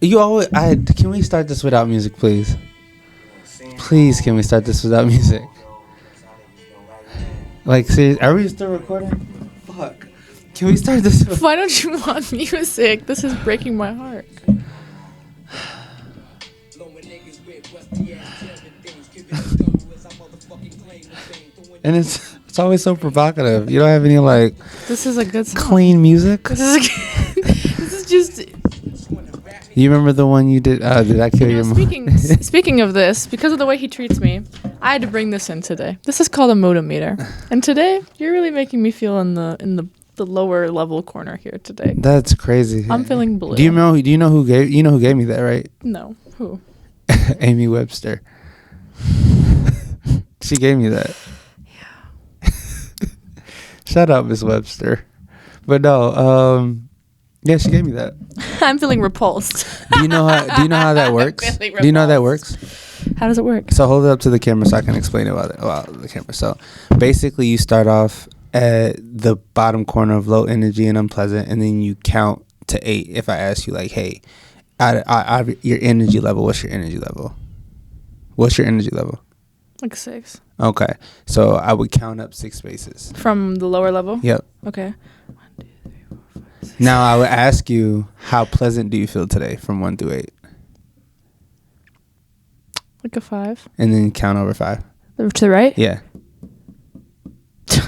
You always. Can we start this without music, please? Please, can we start this without music? Like, seriously, are we still recording? Fuck. Can we start this? Why don't you want music? This is breaking my heart. And it's always so provocative. You don't have any like. This is a good song. Clean music. This is just. You remember the one you did? Did I kill your mom? Speaking of this, because of the way he treats me, I had to bring this in today. This is called a modem meter, and today you're really making me feel in the lower level corner here today. That's crazy. I'm feeling blue. Do you know who gave me that, right? No, who? Amy Webster. She gave me that. Yeah. Shut up, Miss Webster. But no, yeah, she gave me that. I'm feeling repulsed. Do you know how that works? Do you know how that works? How does it work? So hold it up to the camera so I can explain it while the camera. So basically, you start off at the bottom corner of low energy and unpleasant, and then you count to 8. If I ask you, like, hey, out of your energy level, what's your energy level? What's your energy level? Like 6. Okay, so I would count up 6 spaces From the lower level? Yep. Okay. 1, 2, 3, 4, 5, 6. Now I would ask you, how pleasant do you feel today from 1 through 8? Like a 5. And then count over 5. To the right? Yeah.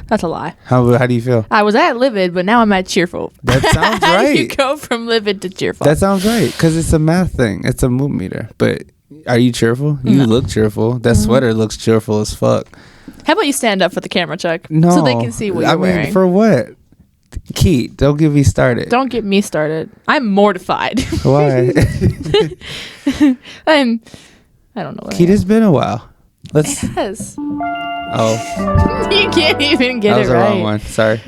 That's a lie. How do you feel? I was at livid, but now I'm at cheerful. That sounds How right. do you go from livid to cheerful? That sounds right, because it's a math thing. It's a mood meter. But are you cheerful? You No. look cheerful. That sweater looks cheerful as fuck. How about you stand up for the camera, Chuck? No. So they can see what you're wearing. For what? Keat, don't get me started. Don't get me started. I'm mortified. Why? I don't know what Keat, it's been a while. Let's. It has. Oh. You can't even get That was it the right. wrong one. Sorry.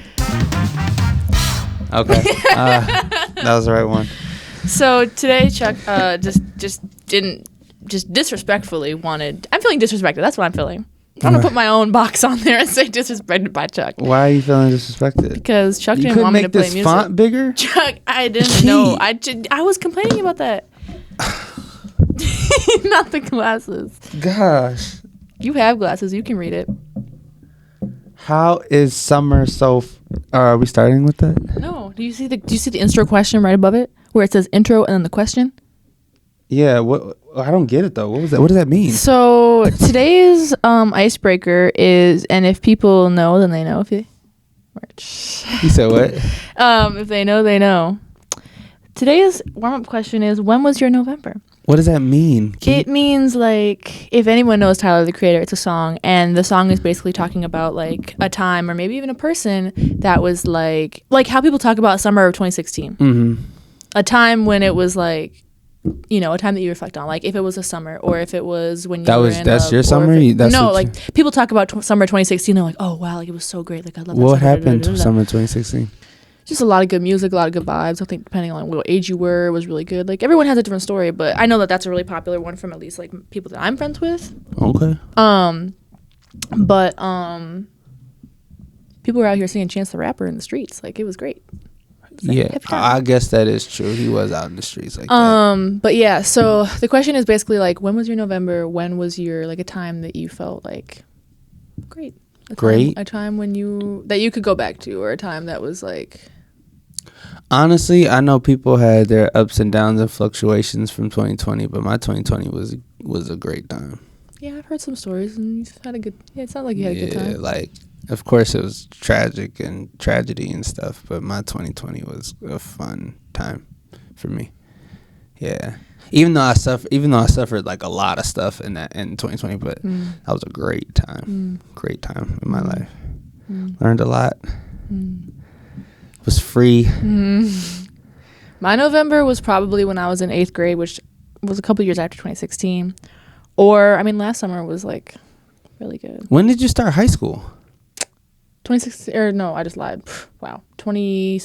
Okay. That was the right one. So today, Chuck just disrespectfully wanted. I'm feeling disrespected. That's what I'm feeling. I'm gonna put my own box on there and say disrespected by Chuck. Why are you feeling disrespected? Because Chuck You didn't couldn't want me to make play this music. font bigger? Chuck, I didn't know. I was complaining about that. Not the glasses. Gosh. You have glasses. You can read it. How is summer so? Are we starting with that? No. Do you see the intro question right above it, where it says intro and then the question? Yeah. What? I don't get it though. What was that? What does that mean? So today's icebreaker is, and if people know, then they know. If you said what? If they know, they know. Today's warm-up question is, when was your November? What does that mean? It means, like, if anyone knows Tyler, the Creator, it's a song, and the song is basically talking about, like, a time or maybe even a person that was, like how people talk about summer of 2016. Mm-hmm. A time when it was, like, you know, a time that you reflect on, like, if it was a summer or if it was when you that's your summer? People talk about summer 2016, they're like, oh, wow, like, it was so great. Like, I love that What summer. happened to summer 2016? Just a lot of good music, a lot of good vibes. I think depending on what age you were, it was really good. Like, everyone has a different story, but I know that that's a really popular one from at least, like, people that I'm friends with. Okay. But people were out here singing Chance the Rapper in the streets. Like, it was great. Yeah, I guess that is true. He was out in the streets like that. But yeah, so the question is basically, like, when was your November? When was your, like, a time that you felt like great? A time when you could go back to, or a time that was like. Honestly, I know people had their ups and downs and fluctuations from 2020, but my 2020 was a great time. Yeah, I've heard some stories, and you had a good. Yeah, it sounded like you had a good time. Yeah, like, of course it was tragic and tragedy and stuff, but my 2020 was a fun time for me. Yeah. Even though I suffered like a lot of stuff in 2020, but that was a great time. Great time in my life. Learned a lot. Was free. My November was probably when I was in 8th grade, which was a couple years after 2016. Or, I mean, last summer was like really good. When did you start high school? 2016, or no, I just lied. Wow. 2018.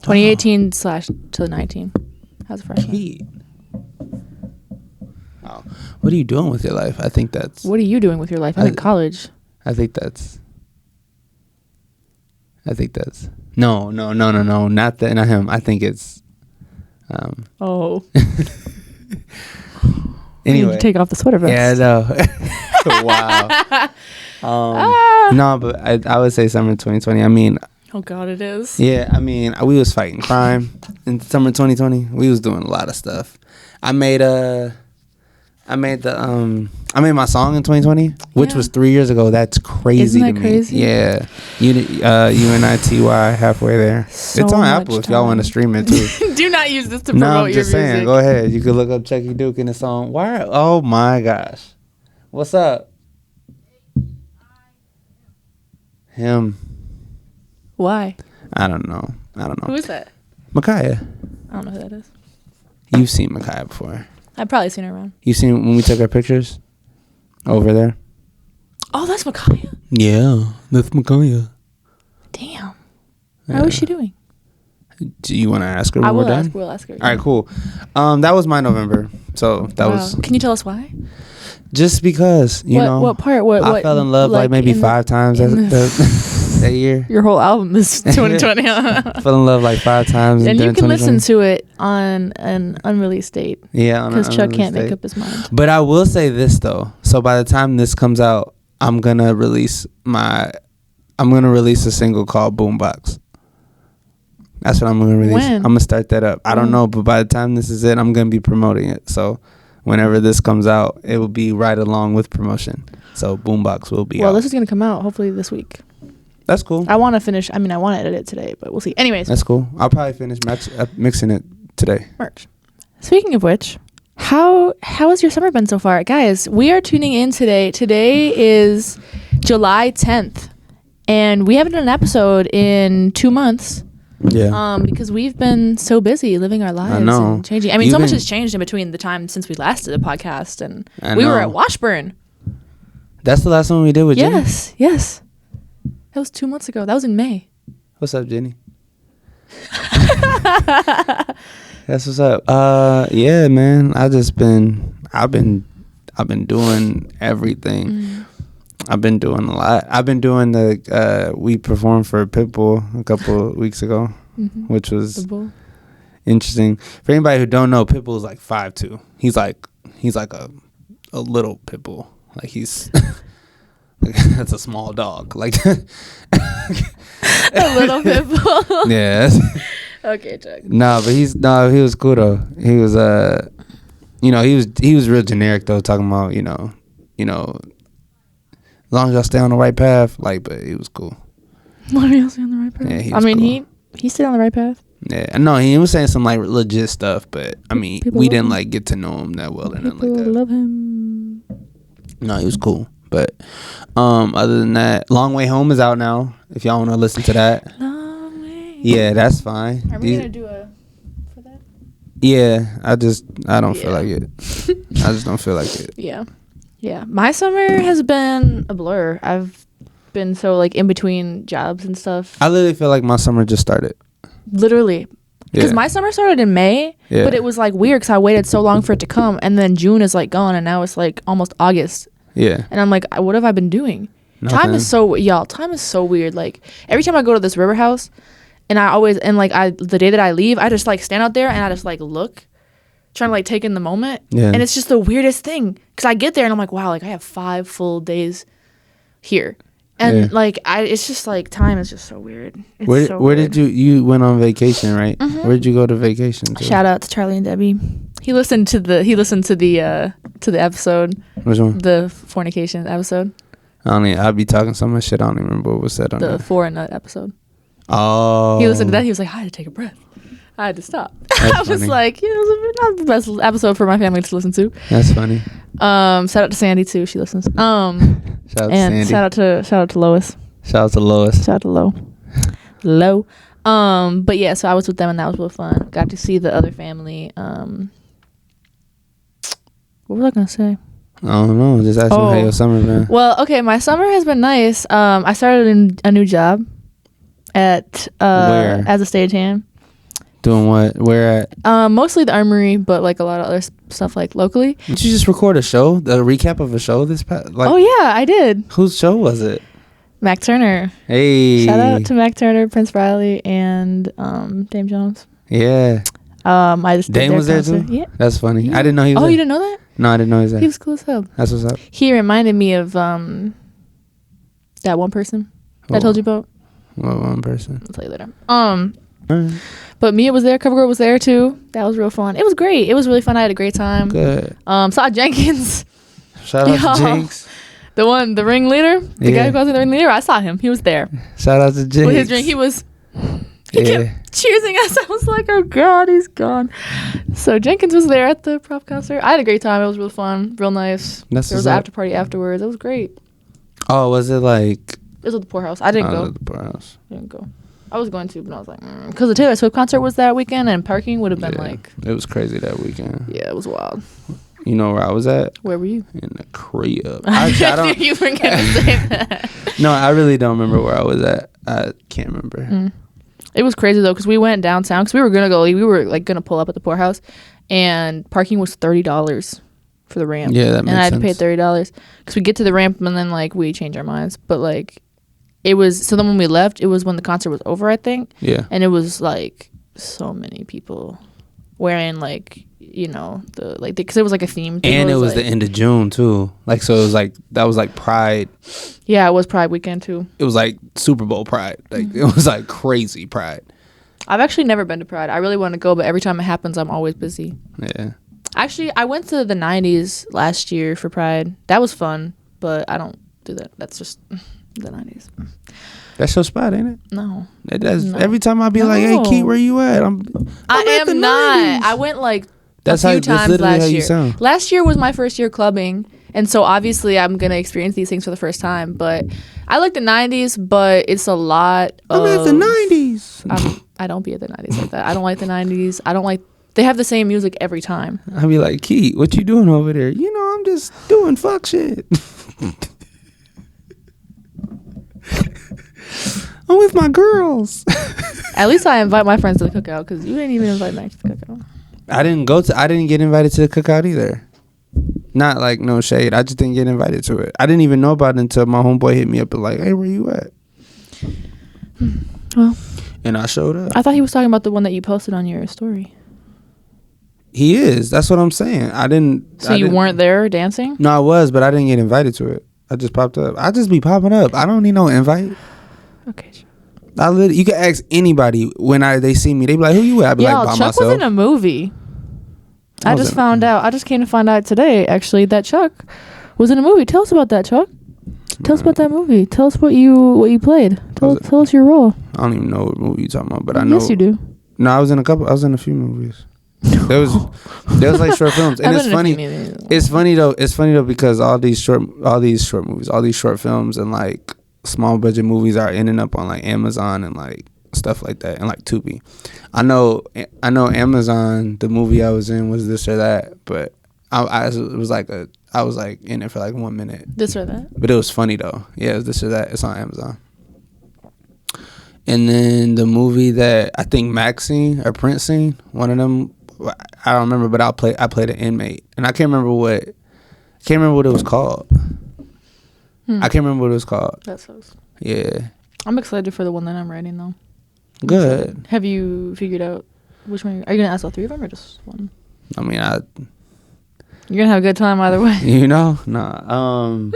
2018/19. How's a freshman? Keat. Oh, what are you doing with your life? I think that's. What are you doing with your life? I'm in college. I think that's I think that's no, not that, not him. I think it's Oh. Anyway, need to take off the sweater vest. Yeah, I know. Wow. No, but I would say summer 2020. I mean, oh God, it is. Yeah, I mean, we was fighting crime in summer 2020. We was doing a lot of stuff. I made my song in 2020, which was 3 years ago. That's crazy. Isn't that crazy? Yeah, UNITY halfway there. So it's on Apple if y'all want to stream it too. Do not use this to promote No, I'm your just saying. music. Go ahead. You can look up Chucky Duke in the song. Why? Oh my gosh, what's up? Him. Why? I don't know. Who is that? Micaiah. I don't know who that is. You've seen Micaiah before. I've probably seen her around. You seen when we took our pictures over there? Oh, that's Micaiah. Yeah, that's Micaiah. Damn. How is she doing? Do you want to ask her? I when will we're done? ask. We'll ask her. All right, cool. That was my November. So that was. Can you tell us why? Just because you know. What part? What? I fell in love like maybe 5 times that year. Your whole album is 2020. Fell in love like 5 times. And you can listen to it on an unreleased date. Yeah, because Chuck can't make up his mind. But I will say this though. So by the time this comes out, I'm gonna release a single called Boombox. That's what I'm gonna release. When? I'm gonna start that up. I don't know, but by the time this is it, I'm gonna be promoting it. So whenever this comes out, it will be right along with promotion. So Boombox will be out. Well, this is gonna come out hopefully this week. That's cool. I want to finish. I mean, I want to edit it today, but we'll see. Anyways, that's cool. I'll probably finish mixing it today. Merch. Speaking of which, how has your summer been so far, guys? We are tuning in today. Today is July 10th, and we haven't done an episode in 2 months. Yeah. Because we've been so busy living our lives and changing. I mean, so much has changed in between the time since we last did a podcast, and we were at Washburn. That's the last one we did with Jenny? Yes. That was 2 months ago. That was in May. What's up, Jenny? That's what's up. Yeah, man. I've been doing everything. I've been doing a lot. I've been doing we performed for Pitbull a couple of weeks ago, which was interesting. For anybody who don't know, Pitbull is like 5'2". He's like a little Pitbull. Like he's like, that's a small dog. Like a little Pitbull. Yeah. Okay, Chuck. But he was cool though. He was he was real generic though, talking about you know as long as y'all stay on the right path, but he was cool. As long as y'all stay on the right path. Yeah, cool. he stayed on the right path. Yeah, no, he was saying some legit stuff, but I mean, we didn't get to know him that well or nothing like that. Love him. No, he was cool, but other than that, Long Way Home is out now. If y'all want to listen to that, Long Way. Yeah, that's fine. Are we gonna do a for that? Yeah, I don't feel like it. I just don't feel like it. Yeah, my summer has been a blur. I've been so in between jobs and stuff. I literally feel like my summer just started. Literally. Because my summer started in May, but it was weird because I waited so long for it to come, and then June is gone, and now it's almost August. Yeah. And I'm like, what have I been doing? Nothing. Time is so weird. Every time I go to this river house, and the day that I leave, I just stand out there and I just look, trying to take in the moment. Yeah. And it's just the weirdest thing because I get there and I'm like, wow, I have 5 full days here. And it's just time is just so weird. It's where did you went on vacation, right? Mm-hmm. Where did you go to vacation to? Shout out to Charlie and Debbie. He listened to the episode. Which one? The fornication episode. I'll be talking so much shit. I don't even remember what was said on the 4 and Nut episode. Oh. He listened to that. He was like, I had to take a breath. I had to stop. I was like, it was not the best episode for my family to listen to. That's funny. Shout out to Sandy too. She listens. Shout out to Sandy. Shout out to Lois. Shout out to Lois. Shout out to Lo. But yeah, so I was with them and that was real fun. Got to see the other family. What was I gonna say? I don't know. Just asking how your summer been. Well, okay, my summer has been nice. I started a new job at where? As a stagehand. Doing what? Where at? Mostly the Armory, but a lot of other stuff locally. Did you just record a show? The recap of a show this past? Oh yeah, I did. Whose show was it? Mac Turner. Hey. Shout out to Mac Turner, Prince Riley, and Dame Jones. Yeah. I just Dame was there too? Yeah. That's funny. Yeah. I didn't know he was there. You didn't know that? No, I didn't know he was there. He was cool as hell. That's what's up. He reminded me of that one person I told you about. What one person? I'll tell you later. But Mia was there. CoverGirl was there too. That was real fun. It was great. It was really fun. I had a great time. Good. Saw Jenkins. Shout out to Jinx. The ringleader. The guy who calls me the ringleader. I saw him. He was there. Shout out to Jinx. With his drink, he kept cheersing us. I was like, oh God, he's gone. So Jenkins was there at the prop concert. I had a great time. It was real fun. Real nice. There was an after party afterwards. It was great. Oh, was it like... It was at the Poorhouse. I didn't go. The Poorhouse. Didn't go. I was going to, but I was like, because the Taylor Swift concert was that weekend, and parking would have been like... It was crazy that weekend. Yeah, it was wild. You know where I was at? Where were you? In the crib. I knew you were going to say that. No, I really don't remember where I was at. I can't remember. It was crazy, though, because we went downtown, because we were going to go, we were like going to pull up at the Poorhouse, and parking was $30 for the ramp. Yeah, that makes sense. And I had to pay $30, because we get to the ramp, and then, like, we change our minds. But, like, it was, so then when we left, it was when the concert was over, I think. Yeah. And it was, like, so many people wearing, like, you know, because it was like a theme. And it was like, the end of June too. Like, so it was like, that was like Pride. Yeah, it was Pride weekend too. It was like Super Bowl Pride. Like, it was like crazy Pride. I've actually never been to Pride. I really want to go, but every time it happens, I'm always busy. Yeah. Actually, I went to the 90s last year for Pride. That was fun, but I don't do that. That's just the 90s. That's your spot, ain't it? No. No. Every time I be like, hey, Keat, where you at? I am not. 90s. I went like that's a few times last year. Sound. Last year was my first year clubbing, and so obviously I'm gonna experience these things for the first time. But I like the 90s, but it's a lot. I'm at the 90s. I don't be at the 90s like that. I don't like the 90s. I don't like. They have the same music every time. I be like, Keat, what you doing over there? You know, I'm just doing fuck shit. I'm with my girls. At least I invite my friends to the cookout, because you didn't even invite Max to the cookout. I didn't get invited to the cookout either. Not like no shade. I just didn't get invited to it. I didn't even know about it until my homeboy hit me up and like, hey, where you at? Well. And I showed up. I thought he was talking about the one that you posted on your story. He is. That's what I'm saying. So you weren't there dancing? No, I was, but I didn't get invited to it. I just popped up. I just be popping up. I don't need no invite. Okay. You can ask anybody when they see me. They be like, who you at? I be like, by Chuck myself. was in a movie. I just found out. I just came to find out today, actually, that Chuck was in a movie. Tell us about that, Chuck. Tell us about that movie. Tell us what you played. Tell us your role. I don't even know what movie you're talking about, but I know. Yes, you do. No, I was in a few movies. There was like short films, and it's funny. It's funny though because all these short movies, all these short films, and like small budget movies are ending up on like Amazon and like stuff like that, and like Tubi. I know Amazon. The movie I was in was This or That, but I was like in it for like 1 minute. This or That. But it was funny though. Yeah, it was This or That. It's on Amazon. And then the movie that I think Max seen or Prince seen, one of them, I don't remember, but I played an inmate, and I can't remember what it was called. I can't remember what it was called. That sucks. Yeah. I'm excited for the one that I'm writing though. Good. Have you figured out which one? Are you gonna ask all three of them or just one? I mean, you're gonna have a good time either way. You know, nah.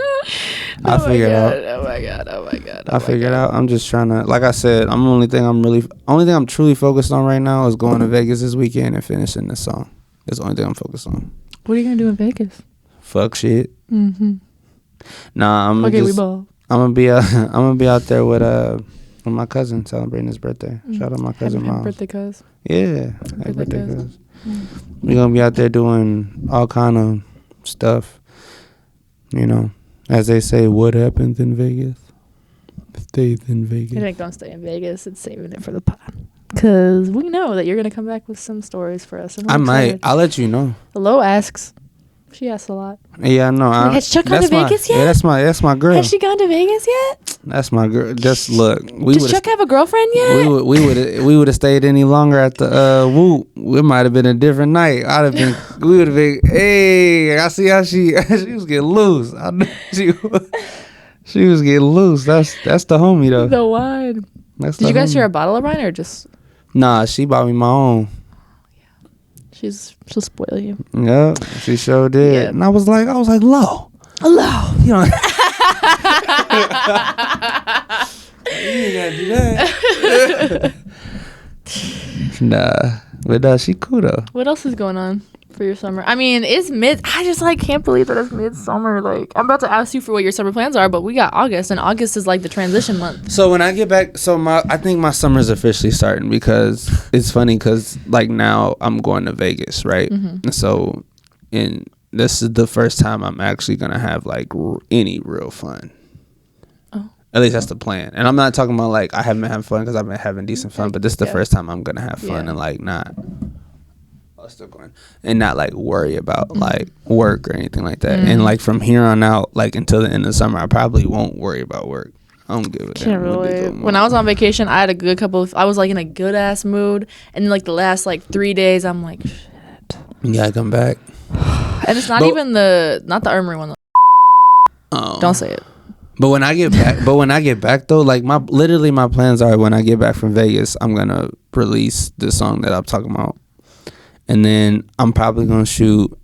I figured out. Oh my god. I figured out. I'm just trying to, like I said, only thing I'm truly focused on right now is going to Vegas this weekend and finishing this song. That's the only thing I'm focused on. What are you gonna do in Vegas? Fuck shit. Mm-hmm. Nah, I'm gonna be out there with my cousin celebrating his birthday. Shout out my cousin Mom. Birthday cuz. Yeah, happy birthday cuz. We're gonna be out there doing all kind of stuff. You know, as they say, what happens in Vegas stays in Vegas. It ain't gonna stay in Vegas. It's saving it for the pod. Cause we know that you're gonna come back with some stories for us. I might. I'll let you know. Lo asks. She asks a lot. Yeah, I know. Has Chuck gone to Vegas yet? Yeah, that's my girl. Has she gone to Vegas yet? That's my girl. Just look. Does Chuck have a girlfriend yet? We would have stayed any longer at the Whoop. It might have been a different night. We would have been. Hey, I see how she was getting loose. I knew she She was getting loose. That's the homie though. The wine. Did you guys share a bottle of wine or just? Nah, she bought me my own. She'll spoil you. Yeah, she sure did. Yeah. And I was like, low. Hello. You know. You ain't gotta do that. Nah, but she cool though. What else is going on for your summer? I mean, it's mid. I just can't believe that it's midsummer. Like, I'm about to ask you for what your summer plans are, but we got August, and August is like the transition month. So when I get back, I think my summer's officially starting because it's funny because like now I'm going to Vegas, right? Mm-hmm. So, this is the first time I'm actually gonna have like any real fun. At least that's the plan. And I'm not talking about like I haven't been having fun because I've been having decent fun, but this is the first time I'm gonna have fun and like not. Still going and not like worry about like work or anything like that. And like from here on out, like until the end of the summer, I probably won't worry about work. I don't give a damn. When I was on vacation, I had a good I was like in a good ass mood, and like the last like 3 days, I'm like, shit. You gotta come back. And it's not even not the Armory one. Don't say it. But when I get back, though, like my plans are when I get back from Vegas, I'm gonna release the song that I'm talking about, and then I'm probably gonna shoot.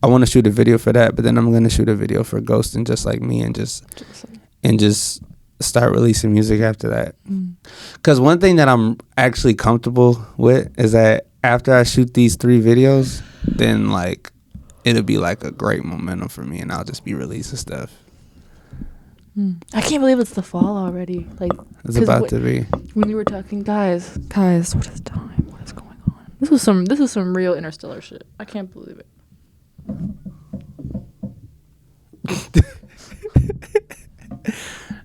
I want to shoot a video for that, but then I'm gonna shoot a video for Ghost and Just Like Me, and just start releasing music after that. Because one thing that I'm actually comfortable with is that after I shoot these 3 videos, then like it'll be like a great momentum for me, and I'll just be releasing stuff. I can't believe it's the fall already. Like it's about to be. When you were talking, guys, what is time? What is going on? This is some real interstellar shit. I can't believe it.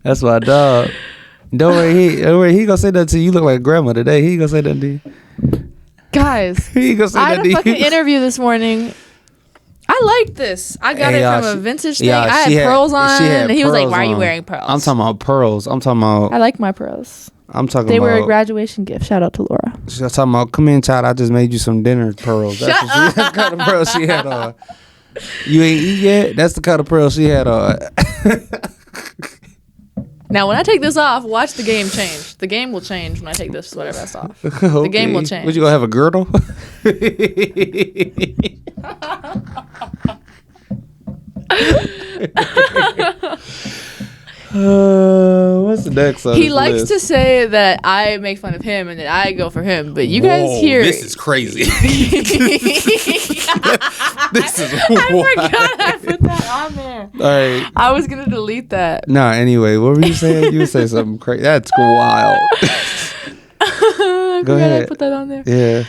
That's my dog. Don't worry, he gonna say that to you. You look like a grandma today. He gonna say that to you. Guys, he gonna say I that had to a you. fucking interview this morning. I like this. I got it from a vintage thing. I had pearls on, and he was like, "Why are you wearing pearls?" I'm talking about pearls. I like my pearls. They were a graduation gift. Shout out to Laura. She's talking about, come in, child. I just made you some dinner pearls. That's the kind of pearls she had on. You ain't eat yet? That's the kind of pearls she had on. Now, when I take this off, watch the game change. The game will change when I take this sweater vest off. Okay. The game will change. What, you gonna have a girdle? What's the next one? He likes to say that I make fun of him and that I go for him, but you guys hear this is crazy. This is I forgot I put that on there. All right. I was gonna delete that. No, anyway, what were you saying? You say something crazy. That's wild. Go ahead. I put that on there. Yeah.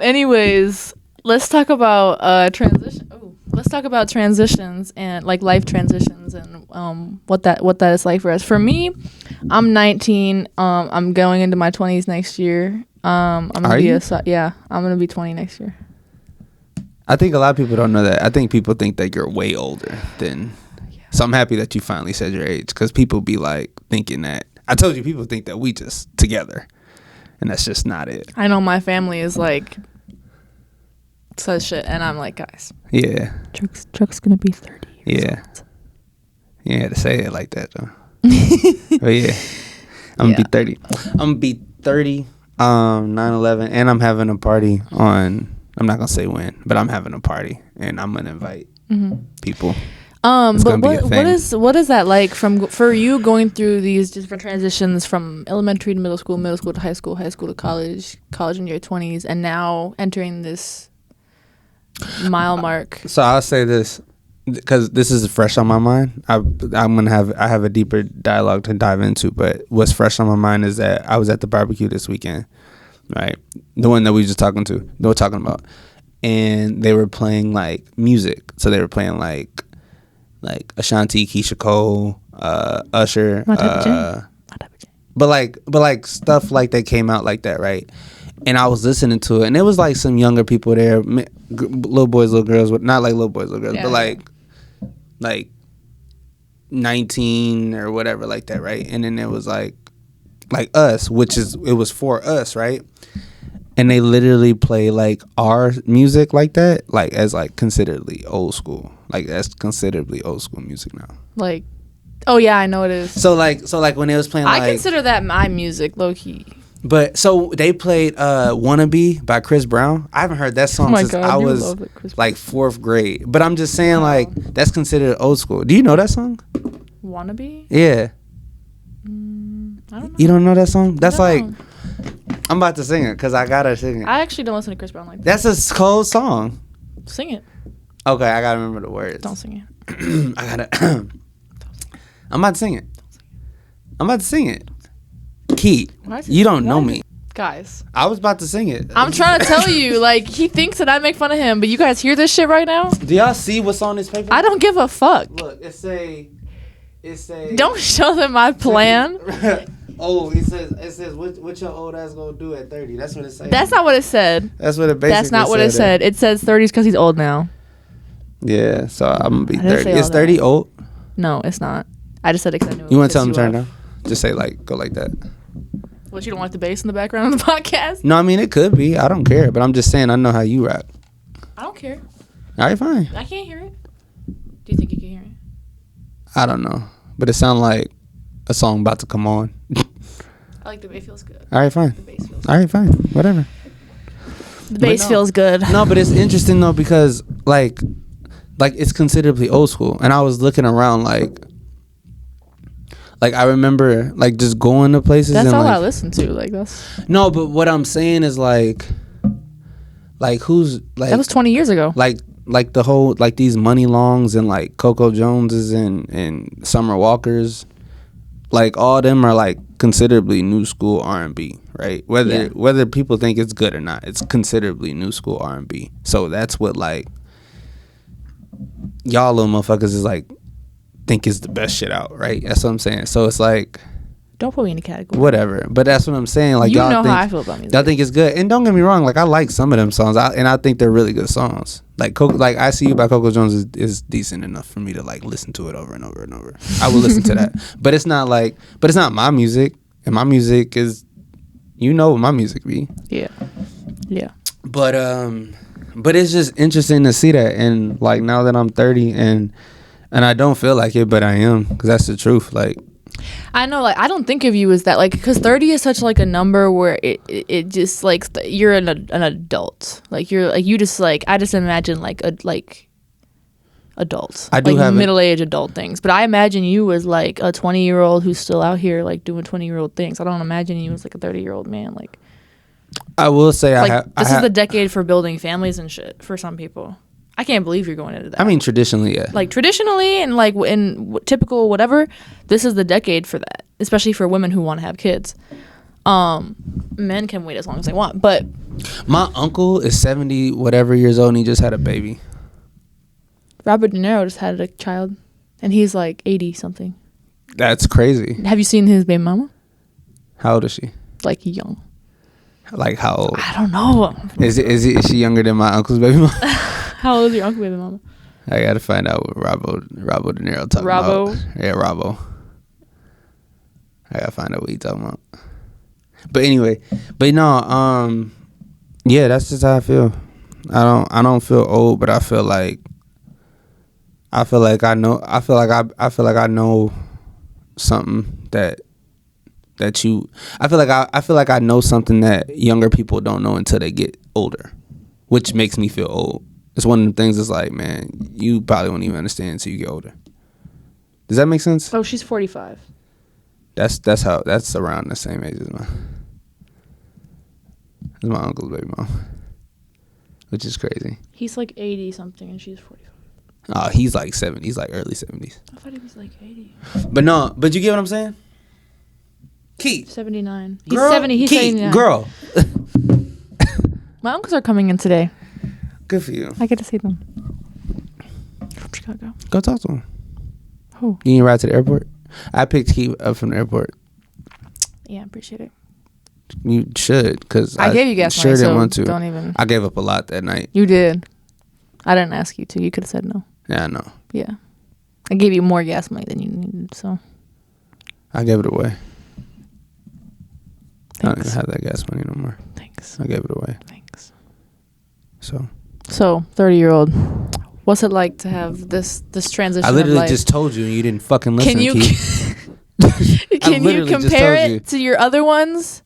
Anyways, let's talk about transition. Let's talk about transitions and like life transitions and what that is like for us. For me, I'm 19. I'm going into my 20s next year. I'm gonna I'm gonna be 20 next year. I think a lot of people don't know that. I think people think that you're way older than. Yeah. So I'm happy that you finally said your age, because people be like thinking that. I told you, people think that we just together, and that's just not it. I know my family is like says shit, and I'm like, guys. Yeah. Chuck's gonna be 30. Yeah. You had to say it like that though. But yeah, I'm gonna be 30. I'm gonna be 30. 9/11, and I'm having a party on. I'm not gonna say when, but I'm having a party, and I'm gonna invite people. But what is that like for you going through these different transitions from elementary to middle school to high school to college in your 20s, and now entering this mile mark? So I'll say this, because this is fresh on my mind. I have a deeper dialogue to dive into, but what's fresh on my mind is that I was at the barbecue this weekend, right? The one that we were just talking about, and they were playing like music. So they were playing like Ashanti, Keisha Cole, Usher, but like stuff like that came out like that, right? And I was listening to it, and it was like some younger people there, little boys, little girls, not like little boys, little girls, but like 19 or whatever, like that, right? And then it was like us, it was for us, right? And they literally play like our music like that, like as like considerably old school, like that's considerably old school music now. Like Oh yeah, I know it is. So like when they was playing, like, I consider that my music, low key. But so they played "Wannabe" by Chris Brown. I haven't heard that song since I was like 4th grade. But I'm just saying, like, that's considered old school. Do you know that song? Wannabe? Yeah. I don't know. You don't know that song? That's like, know. I'm about to sing it because I gotta sing it. I actually don't listen to Chris Brown like that. That's a cold song. Sing it. Okay, I gotta remember the words. Don't sing it. I gotta. I'm about to sing it. I'm about to sing it. Keat, you don't know me. Guys. I was about to sing it. I'm trying to tell you, like, he thinks that I make fun of him, but you guys hear this shit right now? Do y'all see what's on this paper? I don't give a fuck. Look, it's a. Don't show them my plan. Oh, it says what your old ass gonna do at 30? That's what it says. That's not what it said. That's what it basically said. That's not what it said. It says 30s because he's old now. Yeah, so I'm gonna be 30. Is 30 old? No, it's not. I just said it because I knew it. You want to tell him to turn it down? Just say, like, go like that. What, you don't like the bass in the background of the podcast? No, I mean, it could be. I don't care. But I'm just saying, I know how you rap. I don't care. All right, fine. I can't hear it. Do you think you can hear it? I don't know. But it sounds like a song about to come on. I like the bass feels good. All right, fine. The bass feels All right, fine. Whatever. The bass feels good. No, but it's interesting, though, because, like it's considerably old school. And I was looking around, like I remember, like, just going to places. That's and, all like, I listen to. Like, that's... No, but what I'm saying is, like who's, like... That was 20 years ago. Like the whole, like, these Money Longs and, like, Coco Joneses and Summer Walkers, like, all them are, like, considerably new school R&B, right? Whether people think it's good or not, it's considerably new school R&B. So that's what, like, y'all little motherfuckers is, like, think is the best shit out, right? That's what I'm saying. So it's like, don't put me in a category. Whatever. But that's what I'm saying. Like, you y'all know think, how I feel about music. Y'all think it's good, and don't get me wrong. Like, I like some of them songs, and I think they're really good songs. Like, I See You by Coco Jones is decent enough for me to, like, listen to it over and over and over. I will listen to that, but it's not my music, and my music is, you know what my music be. Yeah. But it's just interesting to see that, and, like, now that I'm 30 and I don't feel like it, but I am, because that's the truth. Like, I know, like, I don't think of you as that, like, because 30 is such, like, a number where it just, like, you're an adult. Like, you're, like, you just, like, I just imagine, like, adults. I do like, have middle-aged adult things. But I imagine you as, like, a 20-year-old who's still out here, like, doing 20-year-old things. I don't imagine you as, like, a 30-year-old man. Like, I will say, like, this is the decade for building families and shit for some people. I can't believe you're going into that. I mean, traditionally, yeah. Like, traditionally and, like, in typical whatever, this is the decade for that, especially for women who want to have kids. Men can wait as long as they want, but... My uncle is 70 whatever years old, and he just had a baby. Robert De Niro just had a child, and he's, like, 80-something. That's crazy. Have you seen his baby mama? How old is she? Like, young. Like, how old? I don't know. Is she younger than my uncle's baby mama? How old is your uncle baby mama? I gotta find out what Robbo De Niro talking about. Yeah, Robbo. I gotta find out what he talking about. But anyway, yeah, that's just how I feel. I don't feel old, but I feel like I know something that you. I feel like I know something that younger people don't know until they get older, which makes me feel old. It's one of the things that's like, man, you probably won't even understand until you get older. Does that make sense? Oh, she's 45. That's around the same age as my uncle's baby mom, which is crazy. He's like 80-something and she's 45. Oh, he's like 70. He's like early 70s. I thought he was like 80. But you get what I'm saying? Keat. 79. Girl, He's 70. He's Keat, 79. girl. My uncles are coming in today. Good for you. I get to see them. From Chicago. Go talk to him. Who? You need to ride to the airport? I picked Keat up from the airport. Yeah, I appreciate it. You should, because I gave you gas sure money, didn't so want to. don't even. I gave up a lot that night. You did. I didn't ask you to. You could have said no. Yeah, I know. Yeah. I gave you more gas money than you needed, so. I gave it away. Thanks. I don't even have that gas money no more. Thanks. I gave it away. Thanks. So, 30-year-old. What's it like to have this transition? I literally of life? just told you and you didn't fucking listen. Can you can you literally just compare told it to your other ones?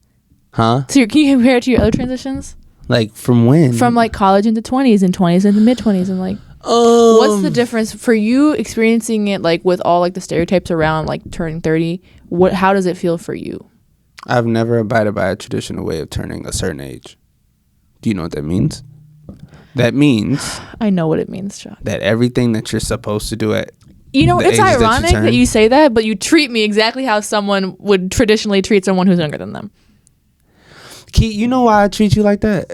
Huh? Can you compare it to your other transitions? Like from when? From like college into 20s and 20s into mid 20s and like. What's the difference for you experiencing it like with all like the stereotypes around like turning 30? How does it feel for you? I've never abided by a traditional way of turning a certain age. Do you know what that means? That means I know what it means, Chuck. that everything that you're supposed to do at it's ironic that you say that, but you treat me exactly how someone would traditionally treat someone who's younger than them. Keat, you know why I treat you like that?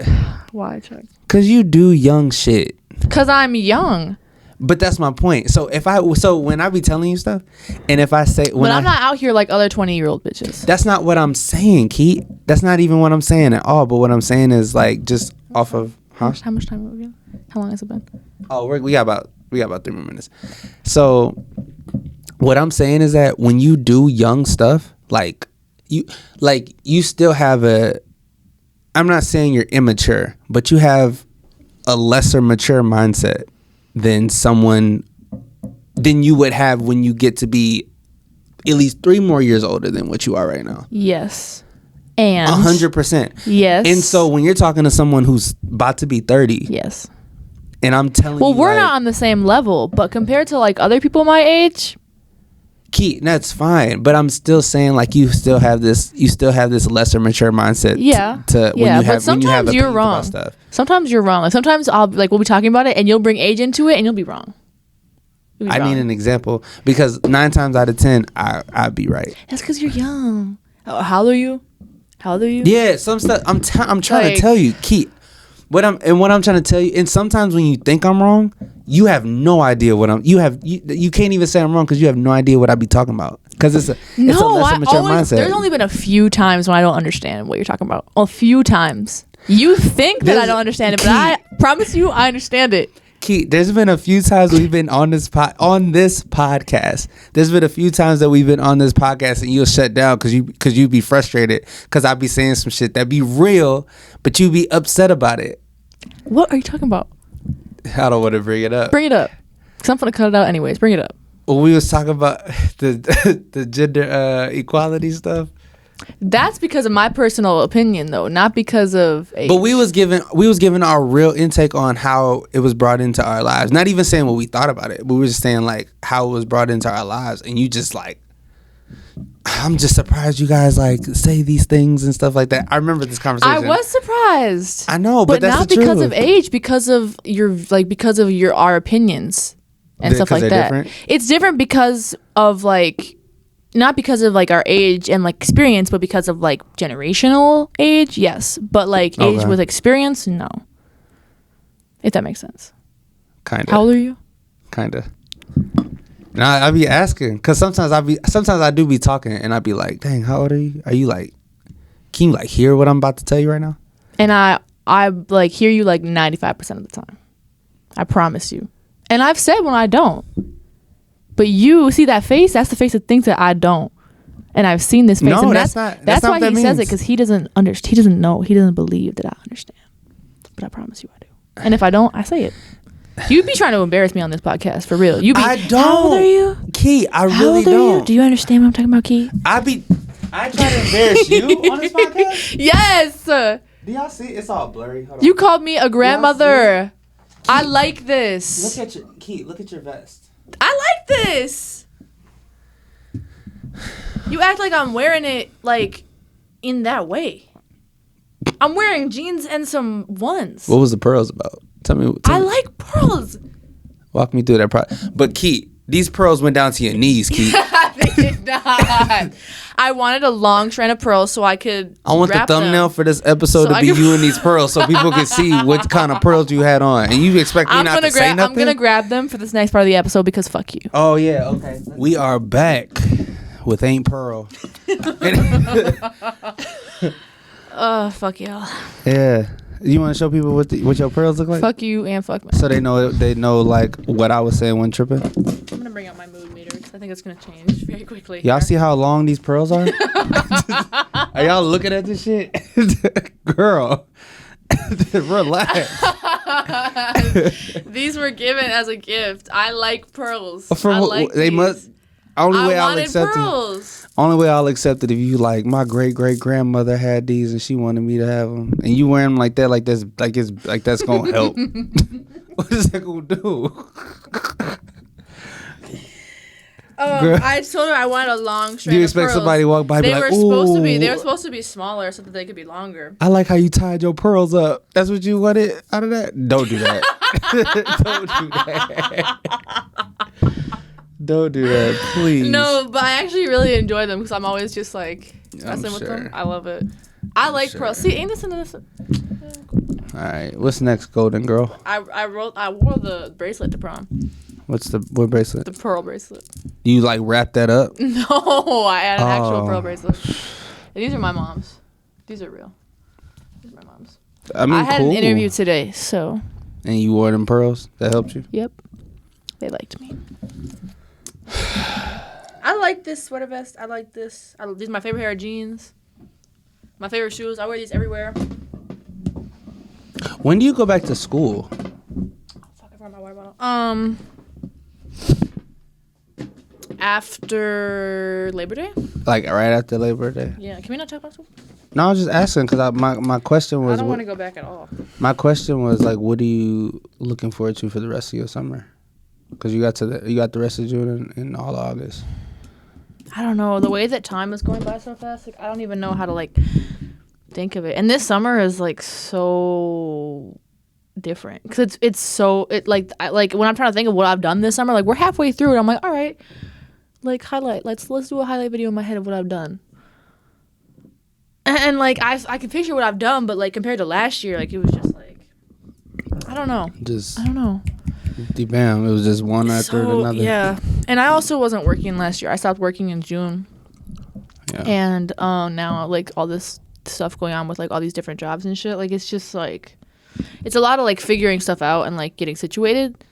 Why, Chuck? Because you do young shit. Because I'm young. But that's my point. So when I be telling you stuff, and if I say, but I'm not out here like other 20-year-old bitches. That's not what I'm saying, Keat. That's not even what I'm saying at all. But what I'm saying is like just off of how much time have we got? How long has it been? Oh, we got about 3 more minutes. So what I'm saying is that when you do young stuff, like you still have I'm not saying you're immature, but you have a lesser mature mindset than you would have when you get to be at least 3 more years older than what you are right now. Yes. And 100%. Yes. And so when you're talking to someone who's about to be 30. Yes. And I'm telling you, we're not on the same level, but compared to like other people my age, Keat, that's fine. But I'm still saying like you still have this lesser mature mindset. Yeah. But sometimes you're wrong. Sometimes you're wrong. Like sometimes we'll be talking about it and you'll bring age into it and you'll be wrong. I need an example because 9 times out of 10 I'd be right. That's because you're young. How old are you? Yeah, some stuff I'm trying to tell you, Keat. What I'm trying to tell you, and sometimes when you think I'm wrong, you have no idea what you can't even say I'm wrong because you have no idea what I be talking about because it's a lesser mature mindset. There's only been a few times when I don't understand what you're talking about. A few times. You think that I don't understand it, but I promise you I understand it. Keat, there's been a few times we've been on this podcast. There's been a few times that we've been on this podcast and you'll shut down because you be frustrated because I be saying some shit that be real, but you be upset about it. What are you talking about? I don't want to bring it up. Bring it up, because I'm gonna cut it out anyways. Bring it up. Well, we was talking about the gender equality stuff. That's because of my personal opinion, though, not because of age. But we was given our real intake on how it was brought into our lives. Not even saying what we thought about it, but we were just saying like how it was brought into our lives. And you just like, I'm just surprised you guys like say these things and stuff like that. I remember this conversation. I was surprised. I know, but that's not the because truth. of age, because of our opinions and stuff like that. Different? It's different because of like. Not because of like our age and like experience, but because of like generational age, yes. But like age with experience, no. If that makes sense. Kinda. How old are you? Kinda. And I be asking, cause sometimes I do be talking, and I be like, "Dang, how old are you? Are you like? Can you like hear what I'm about to tell you right now?" And I like hear you like 95% of the time. I promise you. And I've said when I don't. But you see that face? That's the face that thinks that I don't. And I've seen this face. No, and that's why he says it, because he doesn't understand. He doesn't know. He doesn't believe that I understand. But I promise you I do. And if I don't, I say it. You be trying to embarrass me on this podcast, for real. I don't. How old are you? Keat, I really don't. How old are you? Do you understand what I'm talking about, Keat? I try to embarrass you on this podcast? Yes. Do y'all see? It's all blurry. Hold on. You called me a grandmother. I like this. Look at your vest. I like this. You act like I'm wearing it like in that way. I'm wearing jeans and some ones. What was the pearls about? Tell me. I like pearls. Walk me through that. But Keat, these pearls went down to your knees, Keat. They did not. I wanted a long strand of pearls so I could. I want the thumbnail for this episode to be you and these pearls, so people can see what kind of pearls you had on. And you expect me not to say nothing? I'm gonna grab them for this next part of the episode because fuck you. Oh yeah, okay. We are back with Ain't Pearl. Fuck y'all. Yeah. You want to show people what your pearls look like? Fuck you and fuck me. So they know like what I was saying when tripping. I'm gonna bring out my mood meter because I think it's gonna change very quickly. Y'all see how long these pearls are? Are y'all looking at this shit? Girl, relax. These were given as a gift. I like pearls. Only I way I'll wanted accept pearls. it. Only way I'll accept it if you like my great grandmother had these and she wanted me to have them, and you wear them like that, that's gonna help. What is that gonna do? I told her I wanted a long strand. Do you expect somebody to walk by and be like, "Ooh"? They were supposed to be smaller so that they could be longer. I like how you tied your pearls up. That's what you wanted out of that? Don't do that. Don't do that. Don't do that, please. No, but I actually really enjoy them because I'm always just like messing with them. I love it. I like pearls. See, ain't this innocent? All right, what's next, Golden Girl? I wore the bracelet to prom. What bracelet? The pearl bracelet. You like wrap that up? No, I had an actual pearl bracelet. And these are my mom's. These are real. These are my mom's. I had an interview today, so. And you wore them pearls? That helped you? Yep. They liked me. I like this sweater vest. I like this. These are my favorite pair of jeans. My favorite shoes. I wear these everywhere. When do you go back to school? Oh, fuck, I forgot my water bottle. After Labor Day? Like right after Labor Day? Yeah. Can we not talk about school? No, I was just asking because my question was. I don't want to go back at all. My question was like, what are you looking forward to for the rest of your summer? Because you got the rest of June and all of August. I don't know. The way that time is going by so fast, like I don't even know how to like think of it. And this summer is like so different because like when I'm trying to think of what I've done this summer, like we're halfway through and I'm like, all right, like highlight. Let's do a highlight video in my head of what I've done. And like I can picture what I've done, but like compared to last year, like it was just like I don't know. Bam, it was just one after another. Yeah, and I also wasn't working last year. I stopped working in June. Yeah. And now like all this stuff going on with like all these different jobs and shit, like it's just like it's a lot of like figuring stuff out and like getting situated.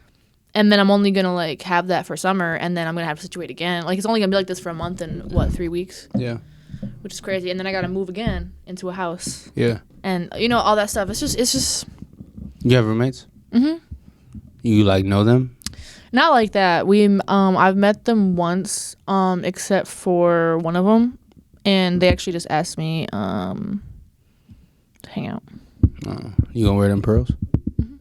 And then I'm only gonna like have that for summer, and then I'm gonna have to situate again. Like it's only gonna be like this for a month and 3 weeks. Yeah. Which is crazy. And then I gotta move again into a house. Yeah. And you know all that stuff. It's just. You have roommates? Mhm. You like know them? Not like that. I've met them once, except for one of them, and they actually just asked me to hang out. You gonna wear them pearls? Mm-hmm.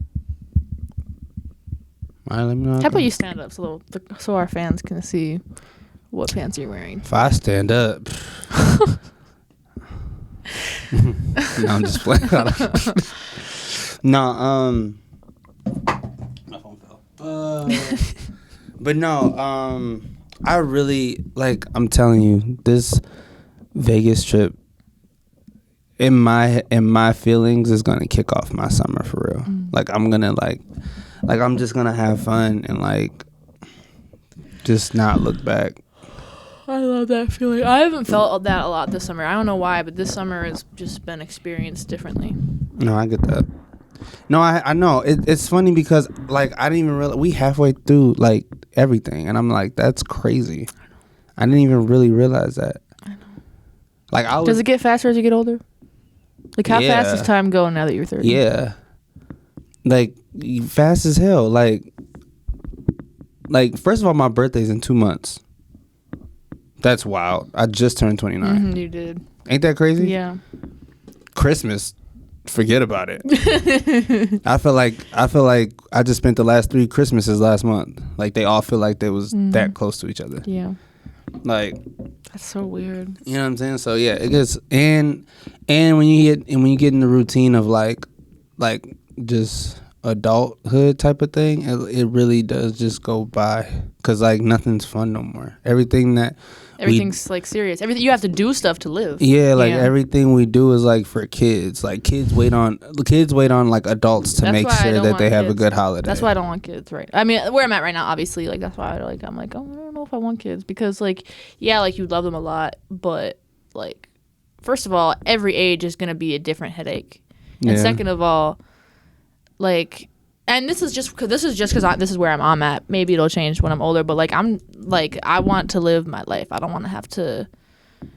All right, let me know. How about you stand up so our fans can see what pants you're wearing? If I stand up. No, I'm just playing. No, my phone fell. But no, I really like. I'm telling you, this Vegas trip, in my feelings, is gonna kick off my summer for real. Like I'm gonna like I'm just gonna have fun and like just not look back. I love that feeling. I haven't felt that a lot this summer. I don't know why, but this summer has just been experienced differently. No, I get that. No, I know. It's funny because, like, I didn't even realize we halfway through, like, everything. And I'm like, that's crazy. I didn't even really realize that. I know. Like, Does it get faster as you get older? Like, how fast does time go now that you're 30? Yeah. Like, fast as hell. Like, first of all, my birthday's in 2 months. That's wild. I just turned 29. Mm-hmm, you did. Ain't that crazy? Yeah. Christmas. Forget about it. I feel like I just spent the last 3 Christmases last month. Like they all feel like they was that close to each other. Yeah. Like that's so weird. You know what I'm saying? So yeah, it gets and when you get in the routine of like just adulthood type of thing, it really does just go by because like nothing's fun no more. Everything's like serious. Everything you have to do stuff to live. Yeah, like everything we do is like for kids. Like kids wait on like adults to make sure that they have a good holiday. That's why I don't want kids, right? I mean, where I'm at right now, obviously, like that's why I'm like, oh, I don't know if I want kids because like like you love them a lot, but like first of all, every age is gonna be a different headache, and second of all, like. And this is just because this is where I'm at. Maybe it'll change when I'm older, but like I want to live my life. I don't want to have to,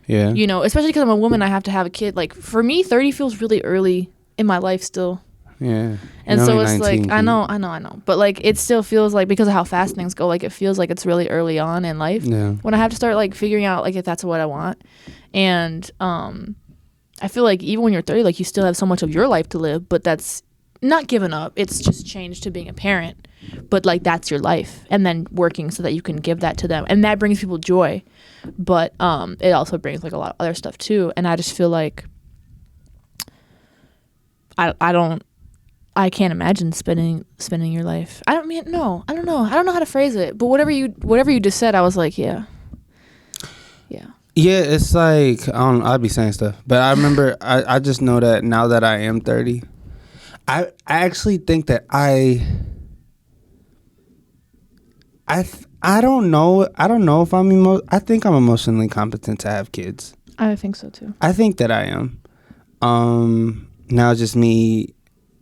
especially because I'm a woman. I have to have a kid. Like for me, 30 feels really early in my life still. Yeah. And You're so only it's 19, like, I know. But like, it still feels like, because of how fast things go, like it feels like it's really early on in life Yeah. when I have to start like figuring out like if that's what I want. And I feel like even when you're 30, like you still have so much of your life to live, but that's not given up. It's just changed to being a parent. But like that's your life, and then working so that you can give that to them, and that brings people joy. But it also brings like a lot of other stuff too. And I just feel like I can't imagine spending your life. I don't know. I don't know how to phrase it. But whatever you just said, I was like, yeah. Yeah, it's like I'd be saying stuff, but I remember I just know that now that I am 30, I actually think that I don't know if I think I'm emotionally competent to have kids. I think so too. I think that I am. Now it's just me.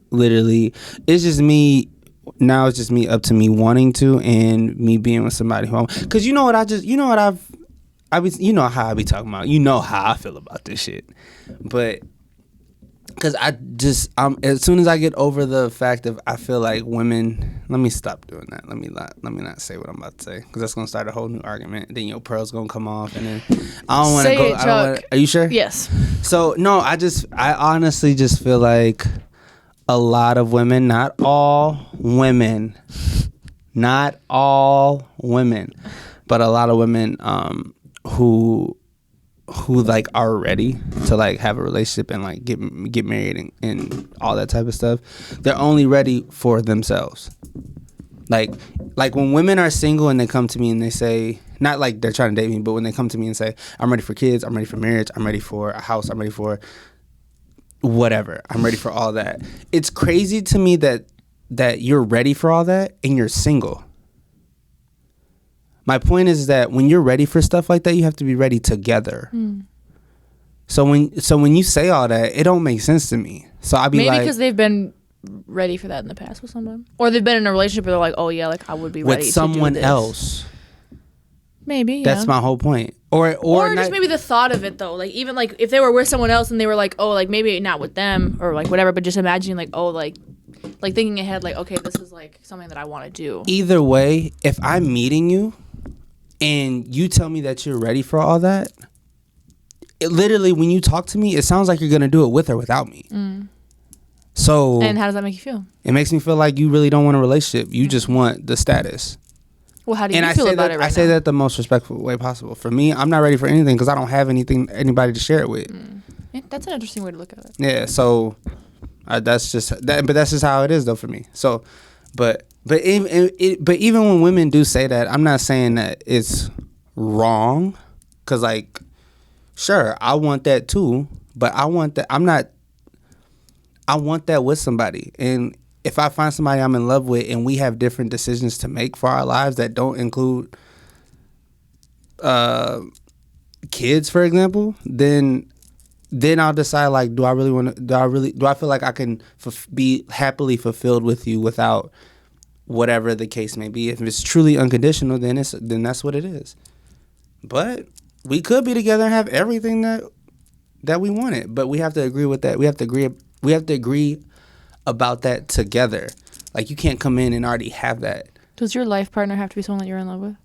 Literally, it's just me. Now it's just me up to me wanting to, and me being with somebody who, because you know what you know how I be talking about. You know how I feel about this shit. But because as soon as I get over the fact of I feel like women, let me stop doing that. Let me not say what I'm about to say, because that's gonna start a whole new argument. Then your pearl's gonna come off, and then I don't want to go. Say it, Chuck. Are you sure? Yes. So no, I honestly just feel like a lot of women, not all women, but a lot of women who like are ready to like have a relationship and like get married and all that type of stuff. They're only ready for themselves. Like when women are single and they come to me and they say, not like they're trying to date me, but when they come to me and say, I'm ready for kids, I'm ready for marriage, I'm ready for a house, I'm ready for whatever, I'm ready for all that. It's crazy to me that you're ready for all that and you're single. My point is that when you're ready for stuff like that, you have to be ready together. So when you say all that, it don't make sense to me. So I'd be maybe because they've been ready for that in the past with someone, or they've been in a relationship where they're like, oh yeah, like I would be ready with someone to do this. else. Maybe, yeah. That's my whole point. Or just maybe the thought of it though. Like even like if they were with someone else and they were like, oh, like maybe not with them or like whatever, but just imagining like, oh, like thinking ahead, like, okay, this is like something that I want to do. Either way, if I'm meeting you and you tell me that you're ready for all that, it literally, when you talk to me, it sounds like you're gonna do it with or without me. So, and how does that make you feel? It makes me feel like you really don't want a relationship. You just want the status. Well, how do you feel about it right now? I say that the most respectful way possible. For me, I'm not ready for anything because I don't have anybody to share it with. That's an interesting way to look at it. Yeah, so that's just that. But that's just how it is, though, for me. So, but even when women do say that, I'm not saying that it's wrong, because like, sure, I want that too, but I want that. I want that with somebody, and if I find somebody I'm in love with and we have different decisions to make for our lives that don't include kids, for example, then I'll decide, like, do I feel like I can be happily fulfilled with you without whatever the case may be. If it's truly unconditional, then that's what it is. But we could be together and have everything that we wanted, but we have to agree with that. We have to agree about that together. Like, you can't come in and already have that. Does your life partner have to be someone that you're in love with?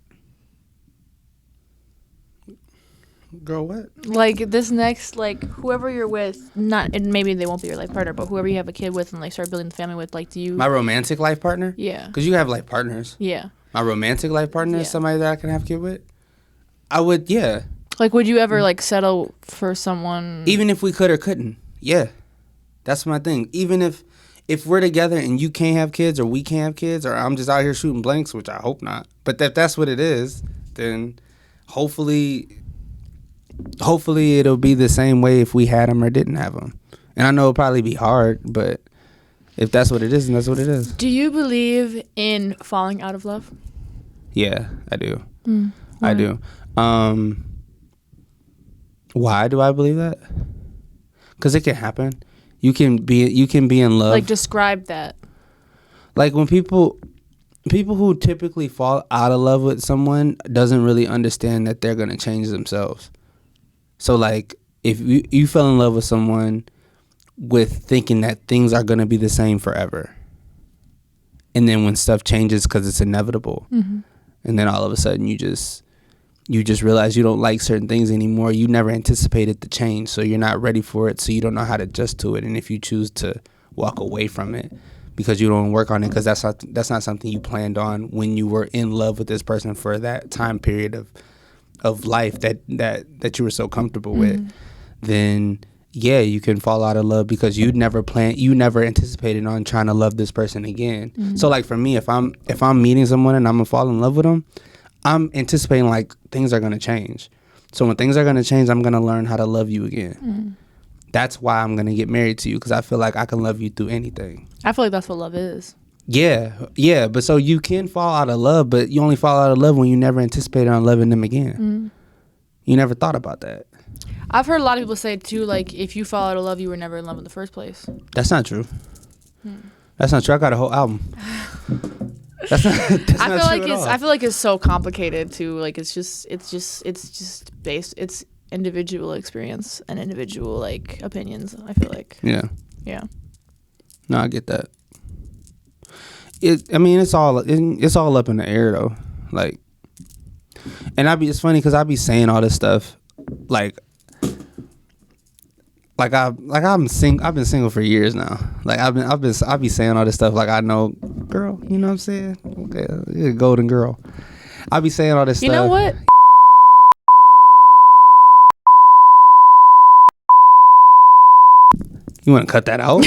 Girl, what? Like, this next, like, whoever you're with, and maybe they won't be your life partner, but whoever you have a kid with and like start building the family with, like, do you... My romantic life partner? Yeah. Because you have life partners. Yeah. My romantic life partner is somebody that I can have a kid with? I would, yeah. Like, would you ever, like, settle for someone... Even if we could or couldn't. Yeah. That's my thing. Even if we're together and you can't have kids or we can't have kids, or I'm just out here shooting blanks, which I hope not, but if that's what it is, then hopefully it'll be the same way if we had them or didn't have them. And I know it'll probably be hard, but if that's what it is, then that's what it is. Do you believe in falling out of love? Yeah, I do. I do. Why do I believe that? Because it can happen. You can be in love. Like, describe that. Like, when people who typically fall out of love with someone doesn't really understand that they're gonna change themselves. So, like, if you fell in love with someone with thinking that things are going to be the same forever. And then when stuff changes because it's inevitable, and then all of a sudden you just realize you don't like certain things anymore. You never anticipated the change, so you're not ready for it, so you don't know how to adjust to it. And if you choose to walk away from it because you don't work on it, because that's not something you planned on when you were in love with this person for that time period of life that you were so comfortable with, then yeah, you can fall out of love because you never anticipated on trying to love this person again. So like for me, if I'm meeting someone and I'm gonna fall in love with them, I'm anticipating like things are gonna change. So when things are gonna change, I'm gonna learn how to love you again. That's why I'm gonna get married to you, because I feel like I can love you through anything. I feel like that's what love is. Yeah, but so you can fall out of love, but you only fall out of love when you never anticipated on loving them again. You never thought about that. I've heard a lot of people say too, like, if you fall out of love, you were never in love in the first place. That's not true. That's not true. I got a whole album. That's not true at all. I feel like it's so complicated too. Like it's just based. It's individual experience and individual like opinions. I feel like. Yeah. No, I get that. It's all up in the air though. Like, and it's funny because I be saying all this stuff, I've been single for years now. Like I'll be saying all this stuff like I know, girl. You know what I'm saying? Okay, you're a golden girl. I'll be saying all this stuff. You know what? You want to cut that out?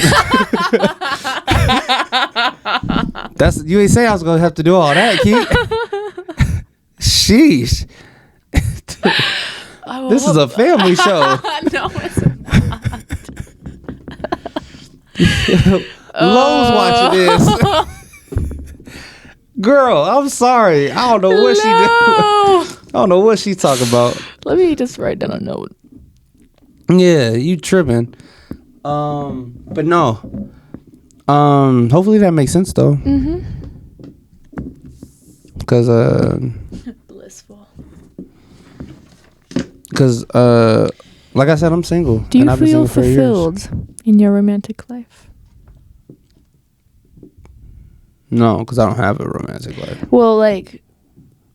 You ain't say I was gonna have to do all that, Keat. Sheesh. This is a family show. No, it's not. Lowe's watching this. Girl, I'm sorry. I don't know what she did. I don't know what she talking about. Let me just write down a note. Yeah, you tripping. But no. Hopefully that makes sense though. Because blissful. Because like I said, I'm single. Do you feel fulfilled in your romantic life? No, because I don't have a romantic life. Well, like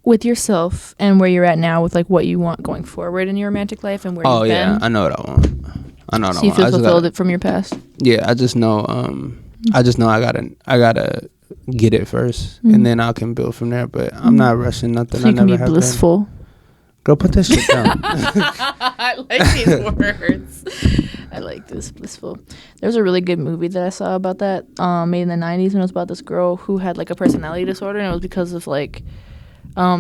with yourself and where you're at now, with like what you want going forward in your romantic life and where you've been. Oh yeah, I know what I want. So you feel fulfilled from your past? Yeah, I just know. I just know I gotta get it first, and then I can build from there. But I'm not rushing nothing. So you can be blissful. Girl, put this shit down. I like these words. I like this, blissful. There's a really good movie that I saw about that, made in the 90s, and it was about this girl who had like a personality disorder, and it was because of like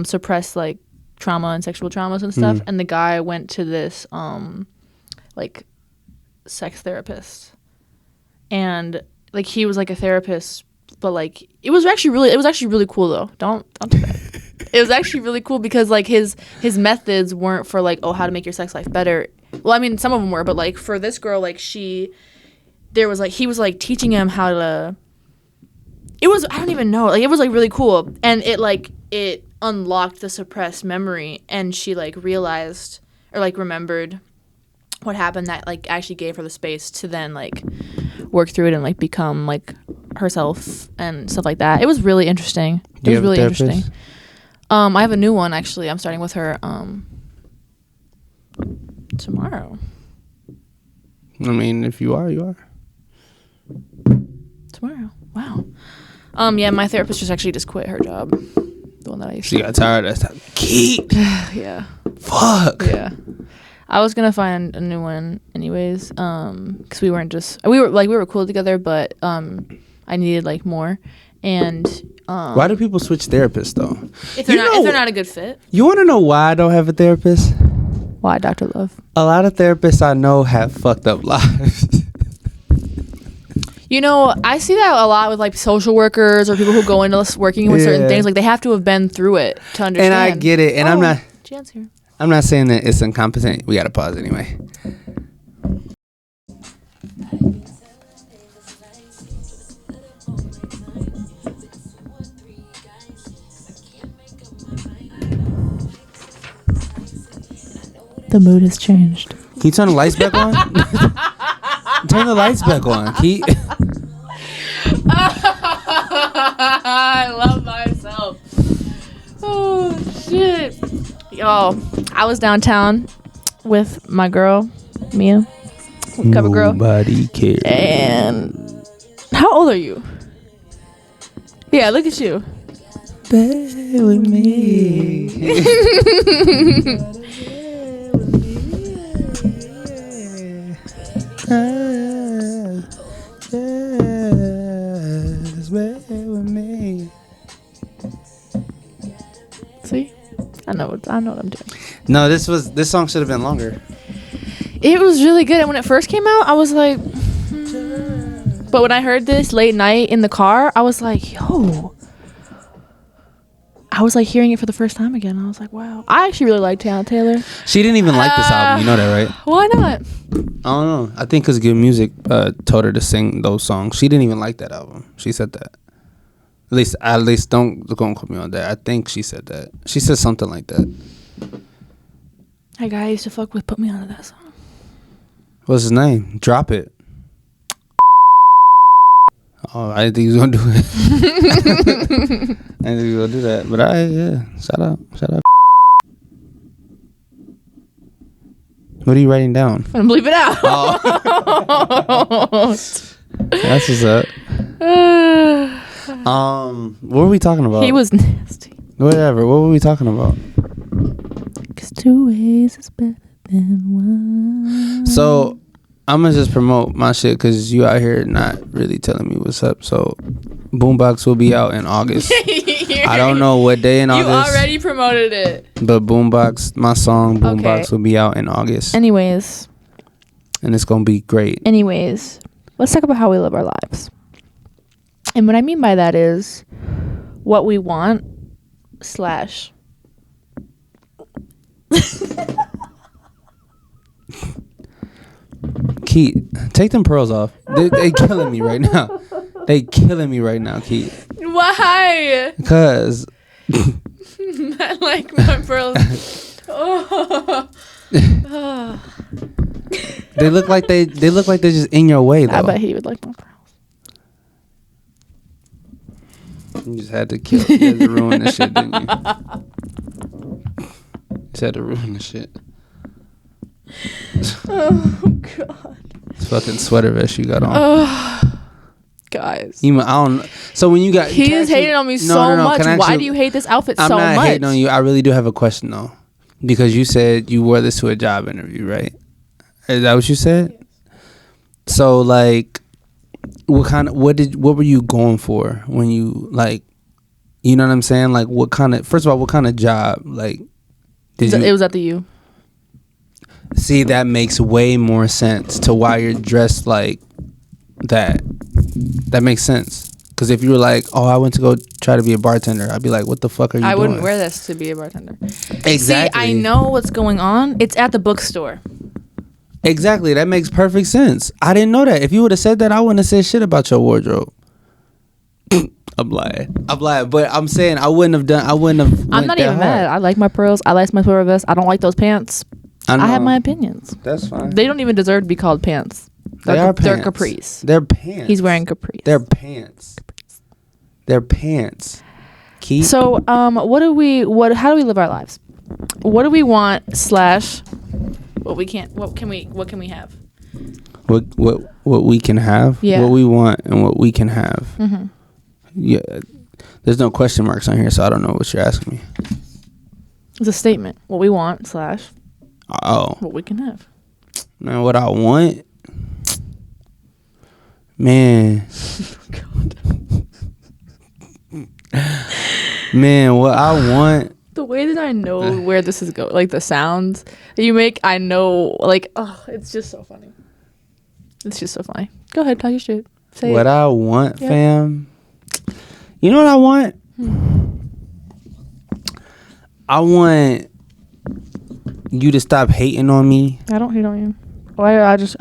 suppressed like trauma and sexual traumas and stuff. And the guy went to this like sex therapist, and like he was like a therapist, but like it was actually really cool though. Don't do that. It was actually really cool because like his methods weren't for like, oh, how to make your sex life better. Well, I mean, some of them were, but like for this girl, like he was like teaching him how to. I don't even know. Like it was like really cool, and it unlocked the suppressed memory, and she like realized or like remembered what happened that like actually gave her the space to then like work through it and like become like herself and stuff like that. It was really interesting. It was really interesting. I have a new one actually. I'm starting with her tomorrow. I mean, if you are, you are. Tomorrow. Wow. Yeah, my therapist just quit her job. The one that I used to. She got tired of that. Keat. Yeah. Fuck. Yeah. I was gonna find a new one anyways, because we were cool together, but I needed like more, and why do people switch therapists though? If they're not a good fit. You want to know why I don't have a therapist? Why, Dr. Love? A lot of therapists I know have fucked up lives. You know, I see that a lot with like social workers or people who go into working with certain things. Like they have to have been through it to understand. And I get it, and I'm not. Jan's here. I'm not saying that it's incompetent. We gotta pause anyway. The mood has changed. Can you turn the lights back on? turn the lights back on, Keat. I love myself. Oh shit. Yo, I was downtown with my girl, Mia. Cover girl. Nobody cares. And how old are you? Yeah, look at you. Bear with me. See, I know what I'm doing. No, this song should have been longer. It was really good, and when it first came out, I was like, But when I heard this late night in the car, I was like, yo. I was like hearing it for the first time again. I was like, wow. I actually really like Tiana Taylor. She didn't even like this album. You know that, right? Why not? I don't know. I think because Good Music told her to sing those songs. She didn't even like that album. She said that. At least don't quote me on that. I think she said that. She said something like that. That guy I used to fuck with put me onto that song. What's his name? Drop it. Oh, I didn't think he was gonna do it. I didn't think he was gonna do that. But shout out. What are you writing down? I'm gonna bleep it out. Oh. That's what's up. What were we talking about? He was nasty. Whatever. What were we talking about? 'Cause 2 ways is better than one. So I'm gonna just promote my shit because you out here not really telling me what's up. So Boombox will be out in August. I don't know what day in August. You already promoted it. But Boombox, my song Boombox will be out in August. Anyways. And it's gonna be great. Anyways, let's talk about how we live our lives. And what I mean by that is what we want / Keat, take them pearls off. They killing me right now. They killing me right now, Keat. Why? Because I like my pearls. Oh. they look like they're just in your way though. I bet he would like my pearls. You just had to ruin the shit, didn't you? Just had to ruin the shit. Oh god. This fucking sweater vest you got on. Guys. I don't. So when you got, he is hating on me so much. Why do you hate this outfit so much? I'm not hating on you. I really do have a question though, because you said you wore this to a job interview, right? Is that what you said? Yes. So like, what were you going for when you like, you know what I'm saying? Like first of all, what kind of job? Like, it was at the U. See, that makes way more sense to why you're dressed like that. That makes sense. Because if you were like, oh, I went to go try to be a bartender, I'd be like, what the fuck are you doing? I wouldn't wear this to be a bartender. Exactly. See, I know what's going on. It's at the bookstore. Exactly. That makes perfect sense. I didn't know that. If you would have said that, I wouldn't have said shit about your wardrobe. I'm lying. But I'm saying I wouldn't have. I'm not even mad. I like my pearls. I like my sweater vest. I don't like those pants. I have my opinions. That's fine. They don't even deserve to be called pants. They're capris. They're pants. He's wearing capris. They're pants. They're pants. Keat. So, how do we live our lives? What do we want / what we can't? What can we have? What we can have? Yeah. What we want and what we can have. Mm-hmm. Yeah. There's no question marks on here, so I don't know what you're asking me. It's a statement. What we want / what we can have. Man, what I want? Man. God. Man, what I want. The way that I know where this is going, like the sounds that you make, I know, like, oh, it's just so funny. It's just so funny. Go ahead, talk your shit. Say what it. I want, fam. You know what I want? I want you to stop hating on me. I don't hate on you. I just.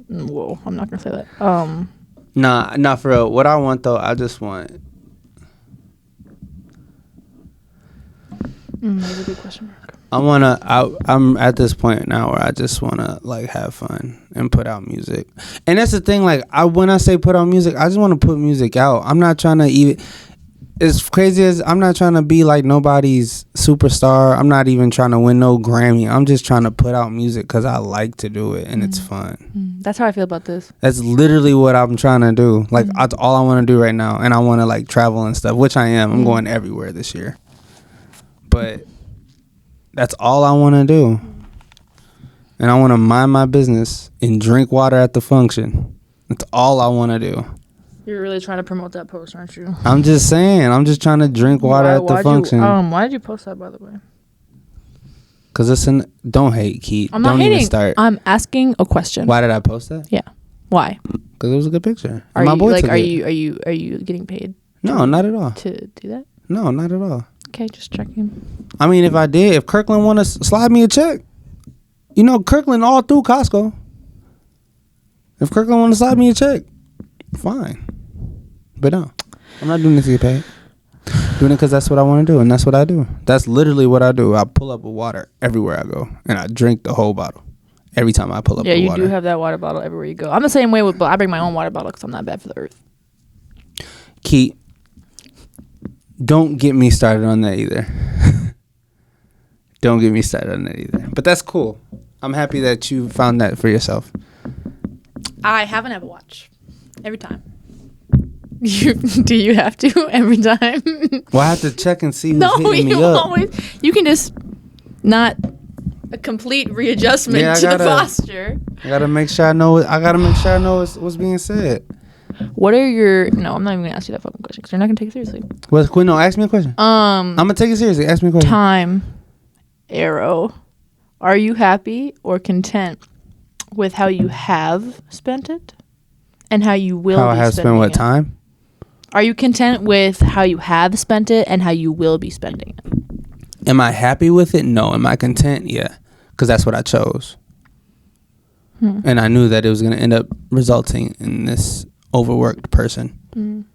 Whoa, I'm not gonna say that. Nah, for real. What I want though, I just want. Maybe a big question mark. I'm at this point now where I just wanna like have fun and put out music. And that's the thing, like when I say put out music, I just wanna put music out. I'm not trying to even, as crazy as, I'm not trying to be like nobody's superstar. I'm not even trying to win no Grammy. I'm just trying to put out music because I like to do it and it's fun. That's how I feel about this. That's literally what I'm trying to do. Like that's all I want to do right now, and I want to like travel and stuff, which I am. I'm going everywhere this year, but that's all I want to do, and I want to mind my business and drink water at the function. That's all I want to do. You're really trying to promote that post, aren't you? I'm just saying. I'm just trying to drink water at the function. Why did you post that, by the way? Cause don't hate, Keat. I'm not don't hating. Even start. I'm asking a question. Why did I post that? Yeah. Why? Because it was a good picture. Are my you boy like? took Are it. you getting paid? No, not at all. To do that? No, not at all. Okay, just checking. I mean, if Kirkland want to slide me a check, you know, Kirkland all through Costco. If Kirkland want to slide me a check, fine. But no, I'm not doing this to get paid. Doing it because that's what I want to do, and that's what I do. That's literally what I do. I pull up with water everywhere I go, and I drink the whole bottle every time I pull up with water. Yeah, you do have that water bottle everywhere you go. I'm the same way but I bring my own water bottle because I'm not bad for the earth. Keat, don't get me started on that either. Don't get me started on that either. But that's cool. I'm happy that you found that for yourself. I have an Apple Watch every time. Do you have to every time? Well, I have to check and see who's hitting me up. You can just not a complete readjustment to the posture. I gotta make sure I know. What's being said. What are your? No, I'm not even gonna ask you that fucking question because you're not gonna take it seriously. Well, Quinn, no, ask me a question. I'm gonna take it seriously. Ask me a question. Time arrow. Are you happy or content with how you have spent it, and how you will? How I have spent what time? Are you content with how you have spent it and how you will be spending it? Am I happy with it? No. Am I content? Yeah, because that's what I chose. And I knew that it was going to end up resulting in this overworked person.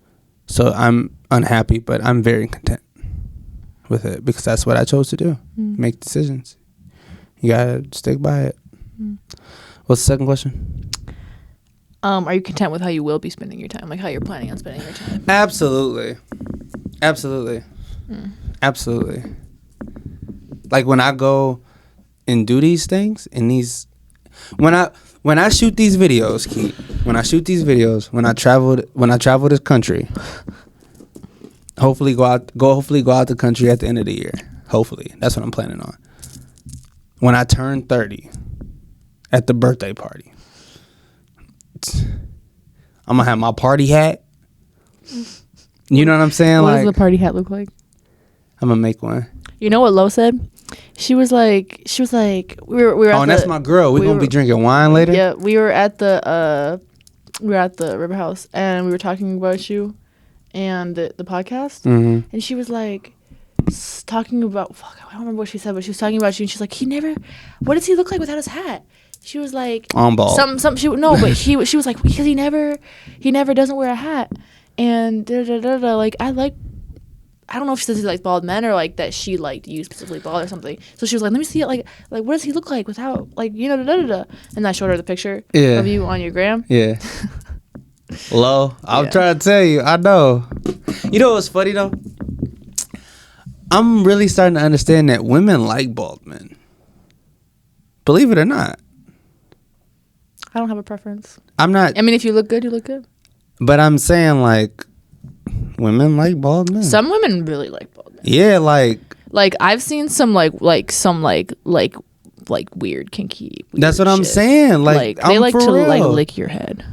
So I'm unhappy, but I'm very content with it because that's what I chose to do. Make decisions. You got to stick by it. What's the second question? Are you content with how you will be spending your time? Like how you're planning on spending your time? Absolutely. Like when I go and do these things and when I shoot these videos, Keat, when I travel this country, hopefully go out the country at the end of the year. Hopefully. That's what I'm planning on. When I turn 30 at the birthday party, I'm gonna have my party hat. You know what I'm saying? What does the party hat look like? I'm gonna make one. You know what Lo said? She was like, we were. Oh, and that's my girl. We're gonna be drinking wine later. Yeah, we were at the River House and we were talking about you and the podcast. And she was like talking about I don't remember what she said, but she was talking about you and she's like, what does he look like without his hat? She was like, on ball. But she was like, because he never doesn't wear a hat, and like I don't know if she says he likes bald men or like that she liked you specifically bald or something. So she was like, let me see it, like what does he look like without, like, you know, and I showed her the picture of you on your gram. Yeah. Lo, I'm trying to tell you, I know. You know what's funny though? I'm really starting to understand that women like bald men. Believe it or not. I don't have a preference. I'm not. I mean, if you look good, you look good. But I'm saying, like, women like bald men. Some women really like bald men. Yeah, like I've seen some some weird kinky. Weird that's what I'm saying. Like they like to like lick your head.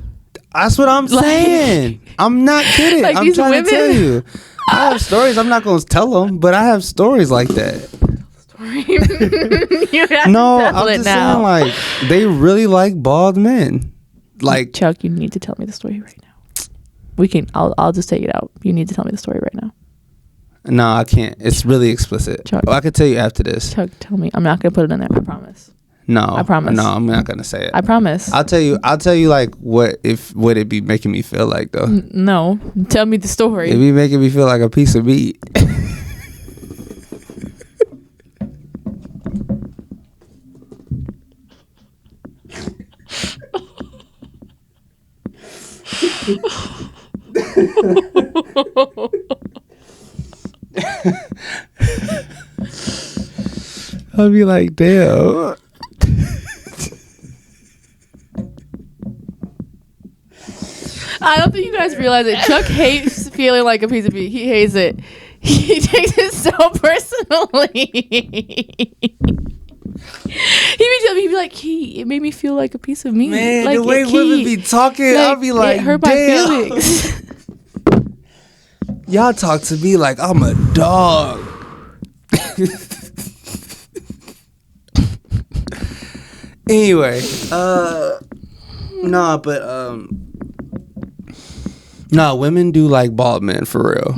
That's what I'm saying. I'm not kidding. Like I'm trying to tell you. I have stories. I'm not going to tell them, but I have stories like that. No, I'm just saying, like, they really like bald men. Like, Chuck, you need to tell me the story right now. I'll just take it out. You need to tell me the story right now. No, I can't. It's really explicit. Chuck, I could tell you after this. Chuck, tell me. I'm not gonna put it in there. I promise. No, I promise. No, I'm not gonna say it. I promise. I'll tell you like what it be making me feel like though. No, tell me the story. It be making me feel like a piece of meat. I'll be like, damn. I don't think you guys realize it. Chuck hates feeling like a piece of meat. He hates it. He takes it so personally. He'd be like, Keat, it made me feel like a piece of meat. Man, like, the way women be talking, I'll be like, it hurt my feelings. Y'all talk to me like I'm a dog. Anyway, women do like bald men for real.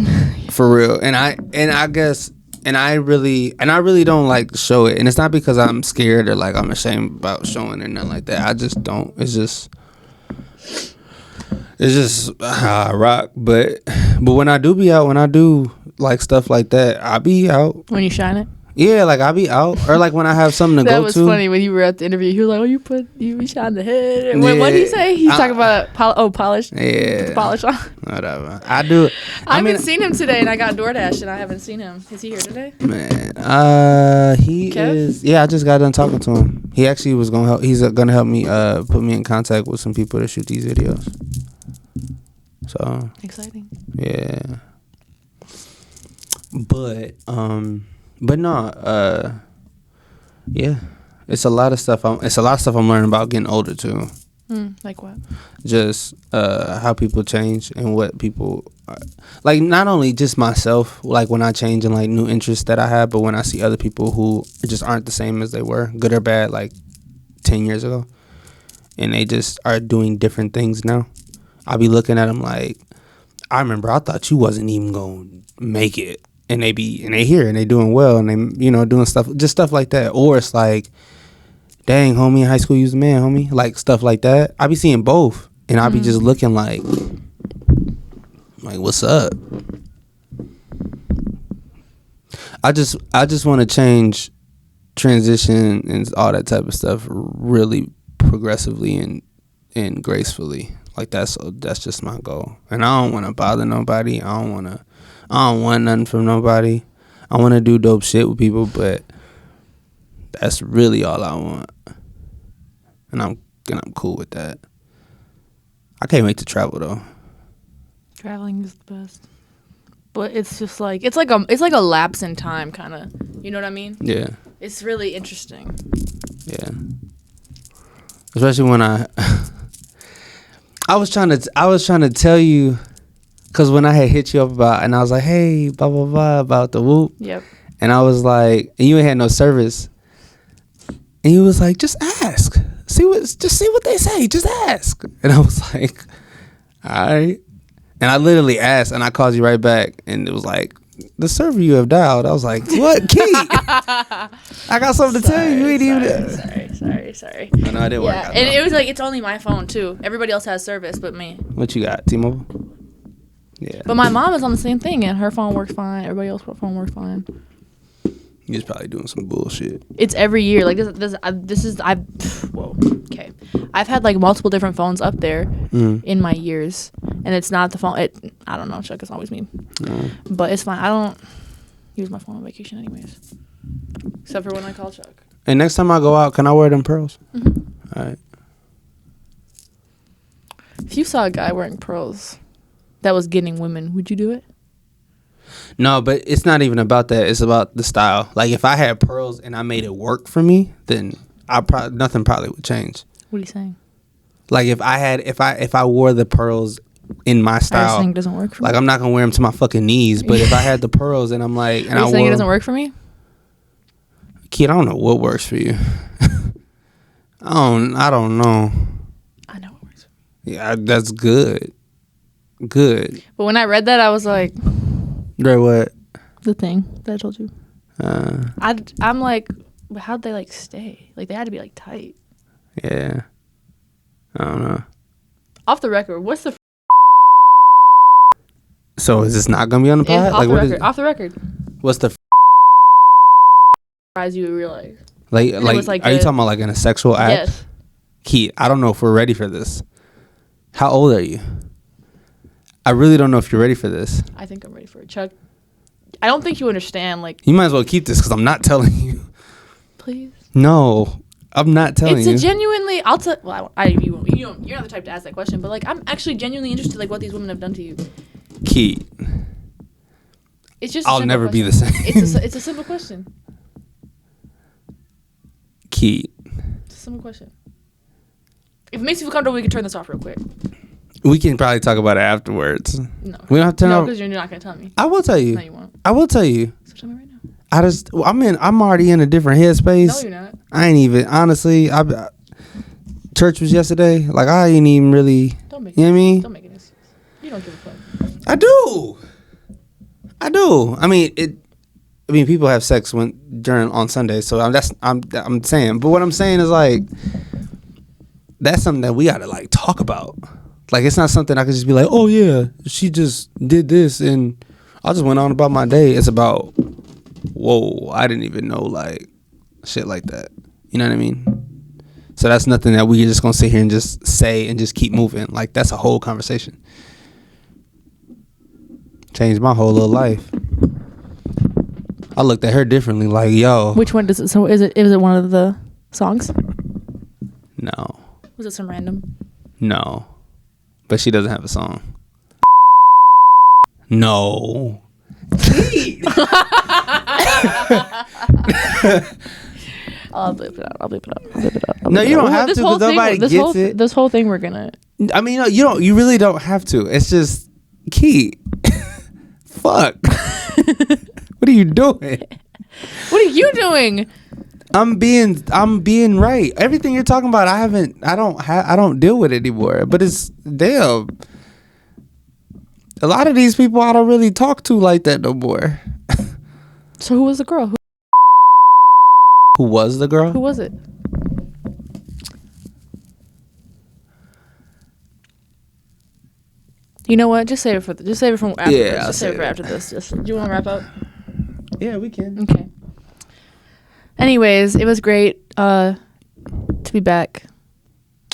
For real. And I really don't like show it. And it's not because I'm scared or like I'm ashamed about showing it or nothing like that. I just don't. It's just how I rock. But when I do be out, when I do like stuff like that, I be out. When you shine it? Yeah, like I be out. Or like when I have something to go to. That was funny when you were at the interview. He was like, "Oh, you shine the head." Yeah. What did he say? He's talking about polish. Yeah, polish on. Whatever. I do. I haven't seen him today, and I got DoorDash, and I haven't seen him. Is he here today? Man, he Kev? is. Yeah, I just got done talking to him. He actually was gonna help. He's gonna help me put me in contact with some people to shoot these videos. So exciting. Yeah. But no, yeah, it's a lot of stuff. I'm learning about getting older too. Like what? Just how people change and what people like. Not only just myself, like when I change and like new interests that I have, but when I see other people who just aren't the same as they were, good or bad, like 10 years ago, and they just are doing different things now. I'll be looking at them like, I remember I thought you wasn't even gonna make it. And they here and they doing well and they, doing stuff like that. Or it's like, dang, homie, in high school you was a man, homie. Like stuff like that. I be seeing both. And I be just looking like, what's up? I just want to change, transition and all that type of stuff really progressively and gracefully. Like that's just my goal. And I don't want to bother nobody. I don't want nothing from nobody. I want to do dope shit with people, but that's really all I want. And I'm cool with that. I can't wait to travel though. Traveling is the best. But it's just like it's like a lapse in time kind of. You know what I mean? Yeah. It's really interesting. Yeah. Especially when I was trying to tell you. Cause when I had hit you up about, and I was like, hey, blah blah blah about the whoop. Yep. And I was like, and you ain't had no service. And you was like, just ask. See what they say. Just ask. And I was like, all right. And I literally asked, and I called you right back, and it was like, the server you have dialed. I was like, what, Keat? I got something to tell you. You ain't even. Sorry. No, it didn't work out. And it was like, it's only my phone too. Everybody else has service but me. What you got, T-Mobile? Yeah. But my mom is on the same thing, and her phone works fine. Everybody else's phone works fine. You're probably doing some bullshit. It's every year. Like whoa. Okay. I've had like multiple different phones up there in my years, and it's not the phone. I don't know. Chuck, it's always me. But it's fine. I don't use my phone on vacation anyways, except for when I call Chuck. And next time I go out, can I wear them pearls? Mm-hmm. All right. If you saw a guy wearing pearls that was getting women, would you do it? No, but it's not even about that. It's about the style. Like if I had pearls and I made it work for me, then nothing probably would change. What are you saying? Like if I wore the pearls in my style, saying it doesn't work for me. Like I'm not gonna wear them to my fucking knees. But if I had the pearls and I'm like, and are you saying it doesn't work for me? Kid, I don't know what works for you. I don't know. I know what works for me. Yeah, that's good. Good. But when I read that, I was like, Right, what? The thing that I told you. I'm like, but how'd they like stay? Like they had to be like tight. Yeah. I don't know. Off the record, what's the? So is this not gonna be on the pod? Off the record. What's the? Surprise you realize. Like are you talking about like in a sexual act? Yes. Keat, I don't know if we're ready for this. How old are you? I really don't know if you're ready for this. I think I'm ready for it, Chuck. I don't think you understand. Like, you might as well keep this because I'm not telling you. Please. No, I'm not telling you. It's a genuinely. I'll tell. Well, you're not the type to ask that question, but like, I'm actually genuinely interested, like, what these women have done to you. Keat. It's just. I'll never be the same. It's a simple question. Keat. It's a simple question. If it makes you feel comfortable, we can turn this off real quick. We can probably talk about it afterwards. No. We don't have to. No, because you're not gonna tell me. I will tell you. No, you won't. I will tell you. So tell me right now. I'm already in a different headspace. No, you're not. I ain't even, honestly, church was yesterday. Like, I ain't even really, Don't make you know what I mean? Don't make it excuse. You don't give a fuck. I do. I mean, people have sex on Sunday, so I'm saying. But what I'm saying is, like, that's something that we gotta, like, talk about. Like, it's not something I could just be like, oh yeah, she just did this and I just went on about my day. It's about, whoa, I didn't even know, like, shit like that. You know what I mean? So that's nothing that we're just gonna sit here and just say and just keep moving. Like, that's a whole conversation. Changed my whole little life. I looked at her differently. Like, yo. Which one does it? So is it one of the songs? No. Was it some random? No. But she doesn't have a song. No. I'll bleep it out. No, you don't have to because nobody gets it. This whole thing we're gonna. I mean, no, you don't. You really don't have to. It's just Keat. Fuck. What are you doing? What are you doing? I'm being right. Everything you're talking about, I don't deal with it anymore. But it's damn. A lot of these people I don't really talk to like that no more. So who was the girl? Who was the girl? Who was it? You know what? Just save it from after this. Just save it for after this. Do you want to wrap up? Yeah, we can. Okay. Anyways, it was great to be back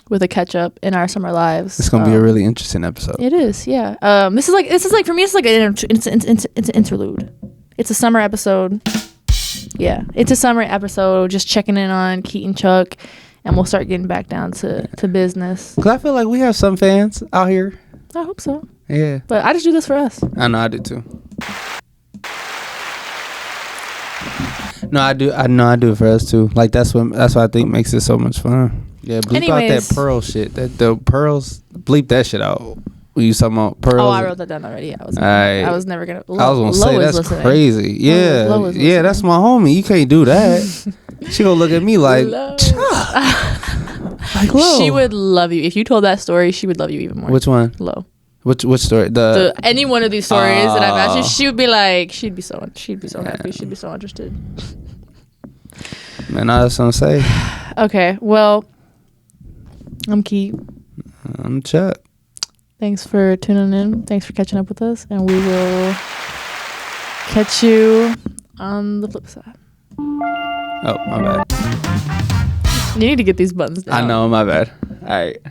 with a catch up in our summer lives. It's gonna be a really interesting episode. It is, yeah. This is like for me, it's like it's an interlude. It's a summer episode. Yeah, it's a summer episode. Just checking in on Keat and Chuck, and we'll start getting back down to business. Cause I feel like we have some fans out here. I hope so. Yeah. But I just do this for us. I know I do too. No, I do it for us too. Like that's what I think makes it so much fun. Yeah, bleep out that pearl shit. The pearls, bleep that shit out. When you talking about pearls? Oh, I wrote that down already. I was never gonna. I was gonna say that's listening. Crazy. Yeah, yeah, that's my homie. You can't do that. She gonna look at me like, like Lo. She would love you if you told that story. She would love you even more. Which one? Lo. Which story? Any one of these stories that I've asked you, she would be like, she'd be so happy, she'd be so interested. Man, that's what I'm saying. Okay, well, I'm Keat. I'm Chuck. Thanks for tuning in. Thanks for catching up with us, and we will catch you on the flip side. Oh, my bad. You need to get these buttons down. I know, my bad. All right.